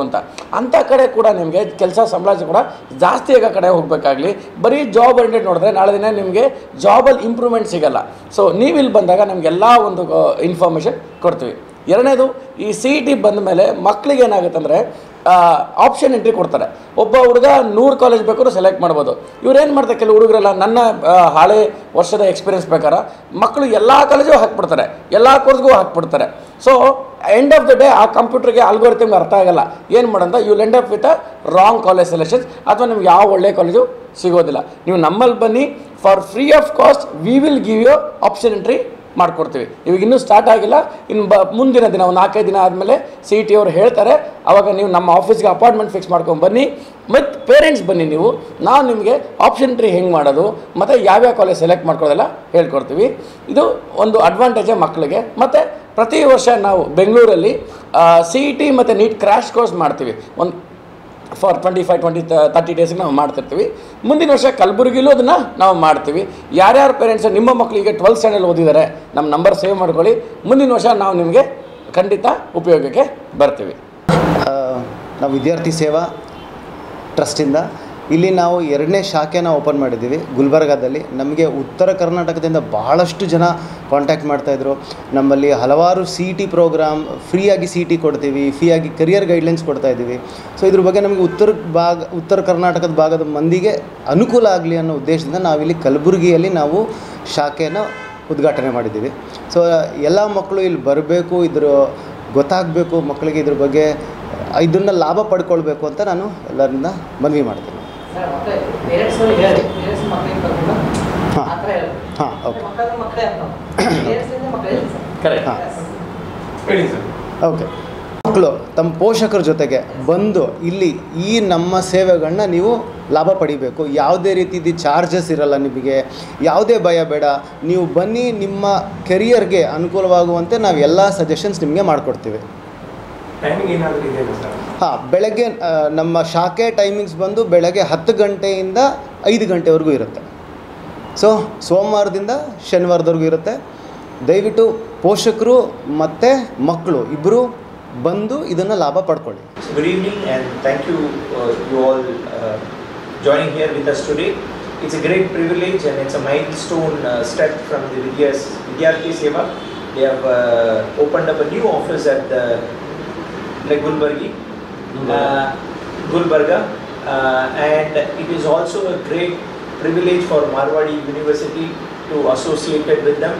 ಅಂಥ ಕಡೆ ಕೂಡ ನಿಮಗೆ ಕೆಲಸ ಸಂಬಳ ಕೂಡ ಜಾಸ್ತಿ ಆಗೋ ಕಡೆ ಹೋಗಬೇಕಾಗಲಿ. ಬರೀ ಜಾಬ್ ಓರಿಯೆಂಟೆಡ್ ನೋಡಿದ್ರೆ ನಾಳೆ ದಿನ ನಿಮಗೆ ಜಾಬಲ್ಲಿ ಇಂಪ್ರೂವ್ಮೆಂಟ್ ಸಿಗಲ್ಲ. ಸೊ ನೀವು ಇಲ್ಲಿ ಬಂದಾಗ ನಮಗೆಲ್ಲ ಒಂದು ಇನ್ಫಾರ್ಮೇಷನ್ ಕೊಡ್ತೀವಿ. ಎರಡನೇದು, ಈ CET ಬಂದ ಮೇಲೆ ಮಕ್ಕಳಿಗೆ ಏನಾಗುತ್ತೆ ಅಂದರೆ ಆಪ್ಷನ್ ಎಂಟ್ರಿ ಕೊಡ್ತಾರೆ. ಒಬ್ಬ ಹುಡುಗ 100 ಕಾಲೇಜ್ ಬೇಕಾದ್ರೂ ಸೆಲೆಕ್ಟ್ ಮಾಡ್ಬೋದು. ಇವ್ರೇನು ಮಾಡ್ತಾರೆ, ಕೆಲವು ಹುಡುಗರೆಲ್ಲ ನನ್ನ ಹಳೆ ವರ್ಷದ ಎಕ್ಸ್ಪೀರಿಯನ್ಸ್ ಪ್ರಕಾರ ಮಕ್ಕಳು ಎಲ್ಲ ಕಾಲೇಜಿಗೂ ಹಾಕ್ಬಿಡ್ತಾರೆ, ಎಲ್ಲ ಕೋರ್ಸ್ಗೂ ಹಾಕ್ಬಿಡ್ತಾರೆ. So end of the day ಆ ಕಂಪ್ಯೂಟರ್ಗೆ ಆಲ್ಗೋರಿಥಮ್ಗೆ ಅರ್ಥ ಆಗಲ್ಲ. ಏನು ಮಾಡೋಂಥ you end up with a wrong college selections, ಅಥವಾ ನಿಮ್ಗೆ ಯಾವ ಒಳ್ಳೆ ಕಾಲೇಜು ಸಿಗೋದಿಲ್ಲ. ನೀವು ನಮ್ಮಲ್ಲಿ ಬನ್ನಿ, for free of cost we will give you option entry ಮಾಡ್ಕೊಡ್ತೀವಿ. ಇವಾಗ ಇನ್ನೂ ಸ್ಟಾರ್ಟ್ ಆಗಿಲ್ಲ, ಇನ್ನು ಮುಂದಿನ ದಿನ ಒಂದು 4-5 ದಿನ ಆದಮೇಲೆ CET ಅವರು ಹೇಳ್ತಾರೆ, ಆವಾಗ ನೀವು ನಮ್ಮ ಆಫೀಸ್ಗೆ ಅಪಾಯಿಂಟ್ಮೆಂಟ್ ಫಿಕ್ಸ್ ಮಾಡ್ಕೊಂಡು ಬನ್ನಿ, ಮತ್ತು ಪೇರೆಂಟ್ಸ್ ಬನ್ನಿ. ನಾವು ನಿಮಗೆ ಆಪ್ಷನ್ ಎಂಟ್ರಿ ಹೆಂಗೆ ಮಾಡೋದು ಮತ್ತು ಯಾವ್ಯಾವ ಕಾಲೇಜ್ ಸೆಲೆಕ್ಟ್ ಮಾಡ್ಕೊಳ್ಳೋದೆಲ್ಲ ಹೇಳ್ಕೊಡ್ತೀವಿ. ಇದು ಒಂದು ಅಡ್ವಾಂಟೇಜೇ ಮಕ್ಕಳಿಗೆ. ಮತ್ತು ಪ್ರತಿ ವರ್ಷ ನಾವು ಬೆಂಗಳೂರಲ್ಲಿ CET ಮತ್ತು ನೀಟ್ ಕ್ರ್ಯಾಶ್ ಕೋರ್ಸ್ ಮಾಡ್ತೀವಿ. ಒಂದು ಫಾರ್ 25-30 ಡೇಸ್ಗೆ ನಾವು ಮಾಡ್ತಿರ್ತೀವಿ. ಮುಂದಿನ ವರ್ಷ ಕಲಬುರಗಿಲೂ ಅದನ್ನು ನಾವು ಮಾಡ್ತೀವಿ. ಯಾರ್ಯಾರು ಪೇರೆಂಟ್ಸ್ ನಿಮ್ಮ ಮಕ್ಕಳಿಗೆ 12th ಸ್ಟ್ಯಾಂಡರ್ಡ್ ಓದಿದ್ದಾರೆ, ನಮ್ಮ ನಂಬರ್ ಸೇವ್ ಮಾಡ್ಕೊಳ್ಳಿ. ಮುಂದಿನ ವರ್ಷ ನಾವು ನಿಮಗೆ ಖಂಡಿತ ಉಪಯೋಗಕ್ಕೆ ಬರ್ತೀವಿ. ನಾವು ವಿದ್ಯಾರ್ಥಿ ಸೇವಾ ಟ್ರಸ್ಟಿಂದ ಇಲ್ಲಿ ನಾವು 2ನೇ ಶಾಖೆನ ಓಪನ್ ಮಾಡಿದ್ದೀವಿ ಗುಲ್ಬರ್ಗಾದಲ್ಲಿ. ನಮಗೆ ಉತ್ತರ ಕರ್ನಾಟಕದಿಂದ ಭಾಳಷ್ಟು ಜನ ಕಾಂಟ್ಯಾಕ್ಟ್ ಮಾಡ್ತಾಯಿದ್ರು. ನಮ್ಮಲ್ಲಿ ಹಲವಾರು CET ಪ್ರೋಗ್ರಾಮ್, ಫ್ರೀಯಾಗಿ CET ಕೊಡ್ತೀವಿ, ಫ್ರೀಯಾಗಿ ಕರಿಯರ್ ಗೈಡ್ಲೈನ್ಸ್ ಕೊಡ್ತಾಯಿದ್ದೀವಿ. ಸೊ ಇದ್ರ ಬಗ್ಗೆ ನಮಗೆ ಉತ್ತರ ಕರ್ನಾಟಕದ ಭಾಗದ ಮಂದಿಗೆ ಅನುಕೂಲ ಆಗಲಿ ಅನ್ನೋ ಉದ್ದೇಶದಿಂದ ನಾವಿಲ್ಲಿ ಕಲಬುರಗಿಯಲ್ಲಿ ನಾವು ಶಾಖೆನ ಉದ್ಘಾಟನೆ ಮಾಡಿದ್ದೀವಿ. ಸೊ ಎಲ್ಲ ಮಕ್ಕಳು ಇಲ್ಲಿ ಬರಬೇಕು, ಗೊತ್ತಾಗಬೇಕು ಮಕ್ಕಳಿಗೆ ಇದ್ರ ಬಗ್ಗೆ, ಇದನ್ನು ಲಾಭ ಪಡ್ಕೊಳ್ಬೇಕು ಅಂತ ನಾನು ಎಲ್ಲರಿಂದ ಮನವಿ ಮಾಡ್ತೀನಿ. ಹಾಂ ಓಕೆ ಓಕೆ. ಮಕ್ಕಳು ತಮ್ಮ ಪೋಷಕರ ಜೊತೆಗೆ ಬಂದು ಇಲ್ಲಿ ಈ ನಮ್ಮ ಸೇವೆಗಳನ್ನ ನೀವು ಲಾಭ ಪಡಿಬೇಕು. ಯಾವುದೇ ರೀತಿದು ಚಾರ್ಜಸ್ ಇರಲ್ಲ, ನಿಮಗೆ ಯಾವುದೇ ಭಯ ಬೇಡ. ನೀವು ಬನ್ನಿ, ನಿಮ್ಮ ಕೆರಿಯರ್ಗೆ ಅನುಕೂಲವಾಗುವಂತೆ ನಾವು ಎಲ್ಲ ಸಜೆಷನ್ಸ್ ನಿಮಗೆ ಮಾಡಿಕೊಡ್ತೀವಿ. ಹಾಂ, ಬೆಳಗ್ಗೆ ನಮ್ಮ ಶಾಖೆ ಟೈಮಿಂಗ್ಸ್ ಬಂದು ಬೆಳಗ್ಗೆ 10 ಗಂಟೆಯಿಂದ 5 ಗಂಟೆವರೆಗೂ ಇರುತ್ತೆ. ಸೊ ಸೋಮವಾರದಿಂದ ಶನಿವಾರದವರೆಗೂ ಇರುತ್ತೆ. ದಯವಿಟ್ಟು ಪೋಷಕರು ಮತ್ತು ಮಕ್ಕಳು ಇಬ್ಬರು ಬಂದು ಇದನ್ನು ಲಾಭ ಪಡ್ಕೊಳ್ಳಿ. Good evening and thank you you all joining here with us today. It's a great privilege and it's a milestone step from the Vidyarthi Seva. They have opened up a new office at the Gulbarga, and it is also a great privilege for Marwadi University to associate with them.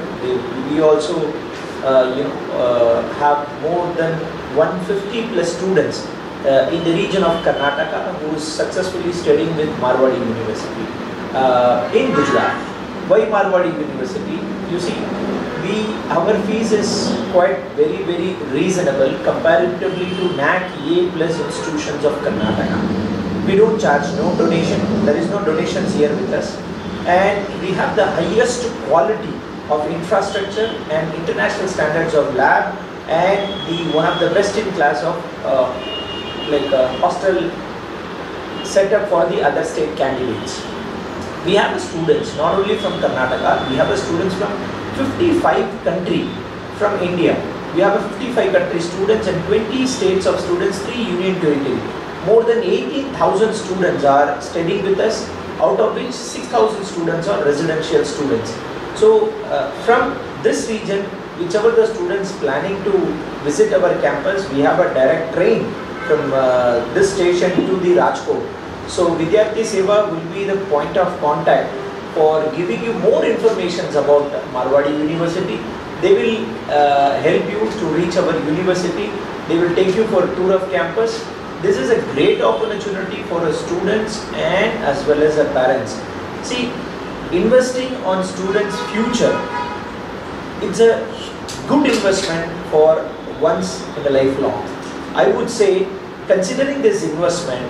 We also have more than 150 plus students in the region of Karnataka who is successfully studying with Marwadi University in Gujarat. Why Marwadi University? You see, our fees is quite very reasonable comparatively to NAC A plus institutions of Karnataka. We don't charge no donation. There is no donations here with us, and we have the highest quality of infrastructure and international standards of lab, and one of the best in class of hostel setup for the other state candidates. We have students not only from Karnataka, we have students from 55 countries from India. We have 55 country students and 20 states of students, 3 union territories. More than 18,000 students are studying with us, out of which 6,000 students are residential students. So from this region, whichever the students planning to visit our campus, we have a direct train from this station to the Rajkot. So Vidyarthi Seva will be the point of contact for giving you more information about Marwadi University. They will help you to reach our university. They will take you for a tour of campus. This is a great opportunity for the students and as well as the parents. See, investing on students' future, it's a good investment for once in a lifelong. I would say, considering this investment,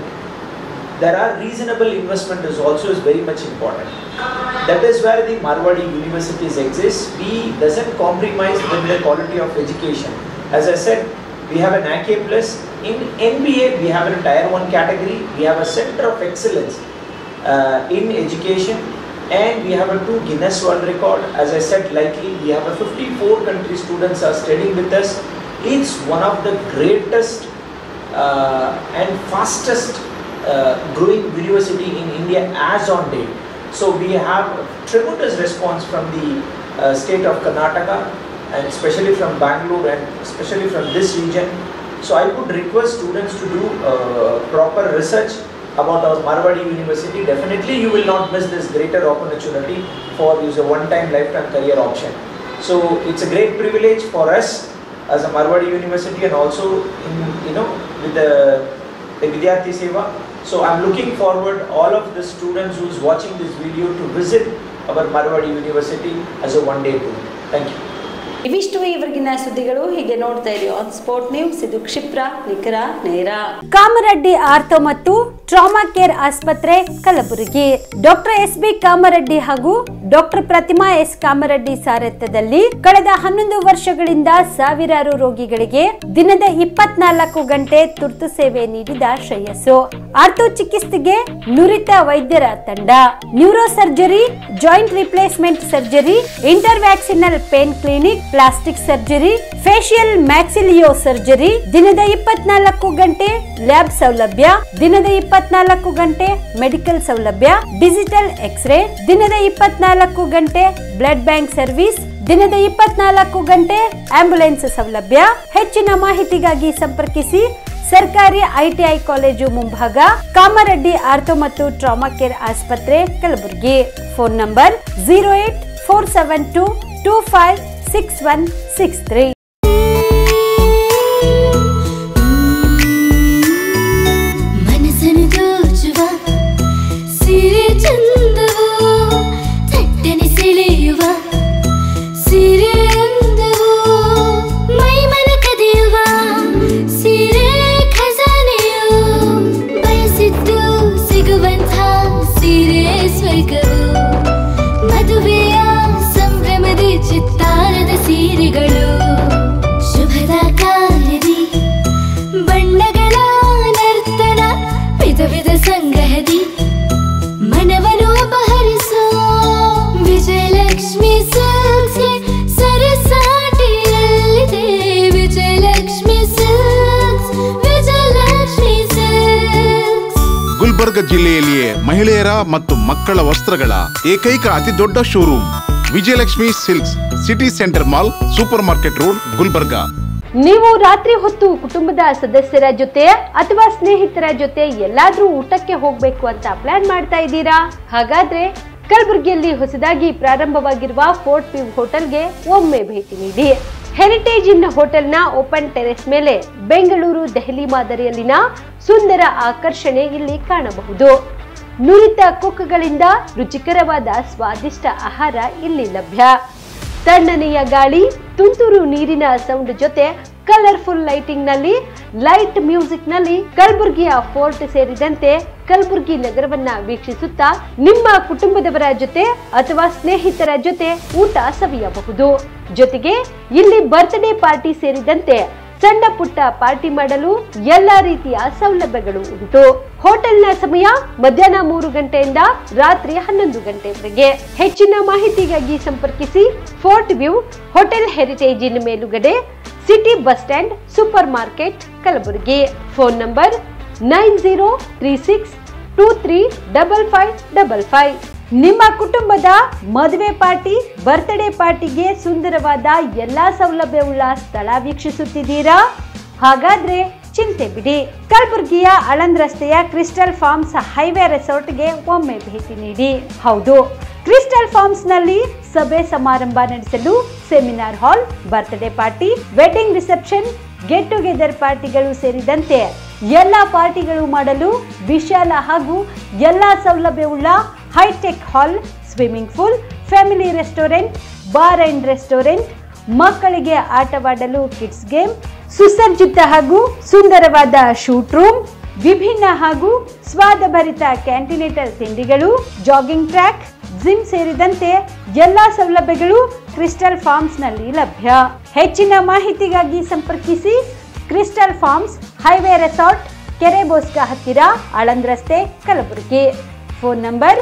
there are reasonable investment is also very much important. That is where the Marwadi universities exist. We doesn't compromise with the quality of education. As I said, we have an AK plus. In MBA, we have a tier 1 category. We have a center of excellence in education, and we have a 2 Guinness World Record. As I said, likely we have a 54 country students are studying with us. It's one of the greatest and fastest growing university in India as on date. So we have tremendous response from the state of Karnataka, and especially from Bangalore and especially from this region. So I would request students to do proper research about our Marwadi University. Definitely you will not miss this greater opportunity for use a one-time lifetime career option. So it's a great privilege for us as a Marwadi University, and also with the Vidyarthi Seva. So I'm looking forward all of the students who is watching this video to visit our Marwadi University as a one-day tour. Thank you. ಇವಿಷ್ಟು ಇವರಿಗಿನ ಸುದ್ದಿಗಳು. ಹೀಗೆ ನೋಡ್ತಾ ಇರಿ on spot news. ಇದು ಕ್ಷಿಪ್ರ, ನಿಖರ, ನೇರ. Kamareddy ortho ಮತ್ತು ಟ್ರಾಮಾ ಕೇರ್ ಆಸ್ಪತ್ರೆ ಕಲಬುರಗಿ. ಡಾಕ್ಟರ್ SB ಕಾಮರೆಡ್ಡಿ ಹಾಗೂ ಡಾಕ್ಟರ್ ಪ್ರತಿಮಾ S ಕಾಮರೆಡ್ಡಿ ಸಾರಥ್ಯದಲ್ಲಿ ಕಳೆದ 11 ವರ್ಷಗಳಿಂದ ಸಾವಿರಾರು ರೋಗಿಗಳಿಗೆ ದಿನದ 24 ಗಂಟೆ ತುರ್ತು ಸೇವೆ ನೀಡಿದ ಶ್ರೇಯಸ್ಸು. ಆರ್ಥೋ ಚಿಕಿತ್ಸೆಗೆ ನುರಿತ ವೈದ್ಯರ ತಂಡ, neuro surgery, joint replacement surgery, interventional pain clinic, plastic surgery, facial maxillo surgery, ದಿನದ 24 ಗಂಟೆ ಲ್ಯಾಬ್ ಸೌಲಭ್ಯ, ದಿನದ 24 ಗಂಟೆ ಮೆಡಿಕಲ್ ಸೌಲಭ್ಯ, ಡಿಜಿಟಲ್ ಎಕ್ಸ್ರೇ, ದಿನದ 24 ಗಂಟೆ ಬ್ಲಡ್ ಬ್ಯಾಂಕ್ ಸರ್ವಿಸ್, ದಿನದ 24 ಗಂಟೆ ಆಂಬ್ಯುಲೆನ್ಸ್ ಸೌಲಭ್ಯ. ಹೆಚ್ಚಿನ ಮಾಹಿತಿಗಾಗಿ ಸಂಪರ್ಕಿಸಿ ಸರ್ಕಾರಿ ITI ಕಾಲೇಜು ಮುಂಭಾಗ, ಕಾಮರೆಡ್ಡಿ ಆರ್ಥೋ ಮತ್ತು ಟ್ರಾಮಾ ಕೇರ್ ಆಸ್ಪತ್ರೆ, ಕಲಬುರಗಿ. Phone number 08472256163. ಗುಲ್ಬರ್ಗ ಜಿಲ್ಲೆಯಲ್ಲಿಯೇ ಮಹಿಳೆಯರ ಮತ್ತು ಮಕ್ಕಳ ವಸ್ತ್ರಗಳ ಏಕೈಕ ಅತಿ ದೊಡ್ಡ showroom Vijayalakshmi silks, city centre mall, super market road, Gulbarga. ನೀವು ರಾತ್ರಿ ಹೊತ್ತು ಕುಟುಂಬದ ಸದಸ್ಯರ ಜೊತೆ ಅಥವಾ ಸ್ನೇಹಿತರ ಜೊತೆ ಎಲ್ಲಾದ್ರೂ ಊಟಕ್ಕೆ ಹೋಗ್ಬೇಕು ಅಂತ ಪ್ಲಾನ್ ಮಾಡ್ತಾ ಇದ್ದೀರಾ? ಹಾಗಾದ್ರೆ ಕಲಬುರಗಿಯಲ್ಲಿ ಹೊಸದಾಗಿ ಪ್ರಾರಂಭವಾಗಿರುವ ಫೋರ್ಟ್ ವ್ಯೂ ಹೋಟೆಲ್ಗೆ ಒಮ್ಮೆ ಭೇಟಿ ನೀಡಿ. ಹೆರಿಟೇಜ್ ಇನ್ ಹೋಟೆಲ್ನ ಓಪನ್ ಟೆರೆಸ್ ಮೇಲೆ ಬೆಂಗಳೂರು, ದೆಹಲಿ ಮಾದರಿಯಲ್ಲಿನ ಸುಂದರ ಆಕರ್ಷಣೆ ಇಲ್ಲಿ ಕಾಣಬಹುದು. ನುರಿತ ಕುಕ್ಗಳಿಂದ ರುಚಿಕರವಾದ ಸ್ವಾದಿಷ್ಟ ಆಹಾರ ಇಲ್ಲಿ ಲಭ್ಯ. ತಣ್ಣನೆಯ ಗಾಳಿ, ತುಂತುರು ನೀರಿನ ಸೌಂಡ್ ಜೊತೆ ಕಲರ್ಫುಲ್ ಲೈಟಿಂಗ್ ನಲ್ಲಿ, ಲೈಟ್ ಮ್ಯೂಸಿಕ್ ನಲ್ಲಿ ಕಲಬುರಗಿಯ ಫೋರ್ಟ್ ಸೇರಿದಂತೆ ಕಲಬುರಗಿ ನಗರವನ್ನ ವೀಕ್ಷಿಸುತ್ತಾ ನಿಮ್ಮ ಕುಟುಂಬದವರ ಜೊತೆ ಅಥವಾ ಸ್ನೇಹಿತರ ಜೊತೆ ಊಟ ಸವಿಯಬಹುದು. ಜೊತೆಗೆ ಇಲ್ಲಿ ಬರ್ತ್ಡೇ ಪಾರ್ಟಿ ಸೇರಿದಂತೆ ಸಣ್ಣ ಪುಟ್ಟ ಪಾರ್ಟಿ ಮಾಡಲು ಎಲ್ಲಾ ರೀತಿಯ ಸೌಲಭ್ಯಗಳು ಉಂಟು. ಹೋಟೆಲ್ನ ಸಮಯ ಮಧ್ಯಾಹ್ನ 3 ಗಂಟೆಯಿಂದ ರಾತ್ರಿ 11 ಗಂಟೆವರೆಗೆ. ಹೆಚ್ಚಿನ ಮಾಹಿತಿಗಾಗಿ ಸಂಪರ್ಕಿಸಿ ಫೋರ್ಟ್ ವ್ಯೂ ಹೋಟೆಲ್, ಹೆರಿಟೇಜ್ ಇನ್ ಮೇಲುಗಡೆ, city bus stand, super market, Kalaburagi. Phone number 9036235555. ನಿಮ್ಮ ಕುಟುಂಬದ ಮದುವೆ ಪಾರ್ಟಿ, ಬರ್ತ್ಡೇ ಪಾರ್ಟಿಗೆ ಸುಂದರವಾದ ಎಲ್ಲಾ ಸೌಲಭ್ಯವುಳ್ಳ ಸ್ಥಳ ವೀಕ್ಷಿಸುತ್ತಿದ್ದೀರಾ? ಹಾಗಾದ್ರೆ ಚಿಂತೆ ಬಿಡಿ. ಕಲಬುರಗಿಯ ಆಳಂದ್ ರಸ್ತೆಯ ಕ್ರಿಸ್ಟಲ್ ಫಾರ್ಮ್ಸ್ ಹೈವೇ ರೆಸಾರ್ಟ್ಗೆ ಒಮ್ಮೆ ಭೇಟಿ ನೀಡಿ. ಹೌದು, ಕ್ರಿಸ್ಟಲ್ ಫಾರ್ಮ್ಸ್ ನಲ್ಲಿ ಸಭೆ ಸಮಾರಂಭ ನಡೆಸಲು seminar hall, birthday party, wedding reception, get together ಪಾರ್ಟಿಗಳು ಸೇರಿದಂತೆ ಎಲ್ಲಾ ಪಾರ್ಟಿಗಳು ಮಾಡಲು ವಿಶಾಲ ಹಾಗೂ ಎಲ್ಲಾ ಸೌಲಭ್ಯವುಳ್ಳ high tech hall, swimming pool, family restaurant, bar and restaurant, ಮಕ್ಕಳಿಗೆ ಆಟವಾಡಲು ಕಿಡ್ಸ್ ಗೇಮ್, ಸುಸಜ್ಜಿತ ಹಾಗೂ ಸುಂದರವಾದ ಶೂಟ್ ರೂಮ್, ವಿಭಿನ್ನ ಹಾಗೂ ಸ್ವಾದಭರಿತ ಕ್ಯಾಂಟಿನೇಟರ್ ತಿಂಡಿಗಳು, ಜಾಗಿಂಗ್ ಟ್ರ್ಯಾಕ್, ಜಿಮ್ ಸೇರಿದಂತೆ ಎಲ್ಲಾ ಸೌಲಭ್ಯಗಳು ಕ್ರಿಸ್ಟಲ್ ಫಾರ್ಮ್ಸ್ ನಲ್ಲಿ ಲಭ್ಯ. ಹೆಚ್ಚಿನ ಮಾಹಿತಿಗಾಗಿ ಸಂಪರ್ಕಿಸಿ ಕ್ರಿಸ್ಟಲ್ ಫಾರ್ಮ್ಸ್ ಹೈವೇ ರೆಸಾರ್ಟ್, ಕೆರೆ ಬೋಸ್ಕಾ ಹತ್ತಿರ, ಆಳಂದ್ ರಸ್ತೆ, ಕಲಬುರಗಿ. Phone number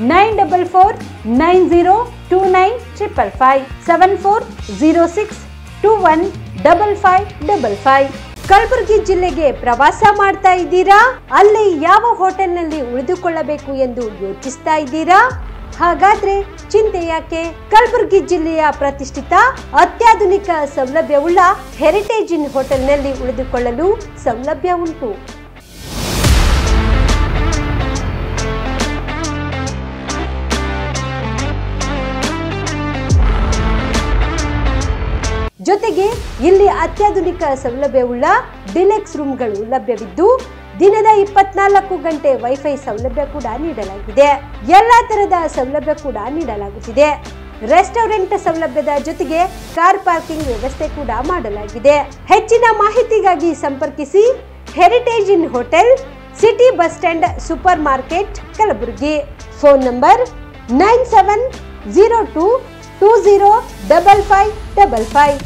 9490295555 7406215555. ಕಲಬುರಗಿ ಜಿಲ್ಲೆಗೆ ಪ್ರವಾಸ ಮಾಡ್ತಾ ಇದ್ದೀರಾ? ಅಲ್ಲಿ ಯಾವ ಹೋಟೆಲ್ನಲ್ಲಿ ಉಳಿದುಕೊಳ್ಳಬೇಕು ಎಂದು ಯೋಚಿಸ್ತಾ ಇದ್ದೀರಾ? ಹಾಗಾದ್ರೆ ಚಿಂತೆ ಯಾಕೆ? ಕಲಬುರಗಿ ಜಿಲ್ಲೆಯ ಪ್ರತಿಷ್ಠಿತ ಅತ್ಯಾಧುನಿಕ ಸೌಲಭ್ಯವುಳ್ಳ ಹೆರಿಟೇಜ್ ಇನ್ ಹೋಟೆಲ್ನಲ್ಲಿ ಉಳಿದುಕೊಳ್ಳಲು ಸೌಲಭ್ಯ ಉಂಟು. ಜೊತೆಗೆ ಇಲ್ಲಿ ಅತ್ಯಾಧುನಿಕ ಸೌಲಭ್ಯವುಳ್ಳ ಡಿಲೆಕ್ಸ್ ರೂಮ್ಗಳು ಲಭ್ಯವಿದ್ದು ದಿನದ 24 ಗಂಟೆ ವೈಫೈ ಸೌಲಭ್ಯ ಕೂಡ ನೀಡಲಾಗಿದೆ. ಎಲ್ಲಾ ತರಹದ ಸೌಲಭ್ಯ ಕೂಡ ನೀಡಲಾಗುತ್ತಿದೆ. ರೆಸ್ಟೋರೆಂಟ್ ಸೌಲಭ್ಯದ ಜೊತೆಗೆ ಕಾರ್ ಪಾರ್ಕಿಂಗ್ ವ್ಯವಸ್ಥೆ ಕೂಡ ಮಾಡಲಾಗಿದೆ. ಹೆಚ್ಚಿನ ಮಾಹಿತಿಗಾಗಿ ಸಂಪರ್ಕಿಸಿ heritage inn hotel, city bus stand, super market, Kalaburagi. Phone number 9702205555.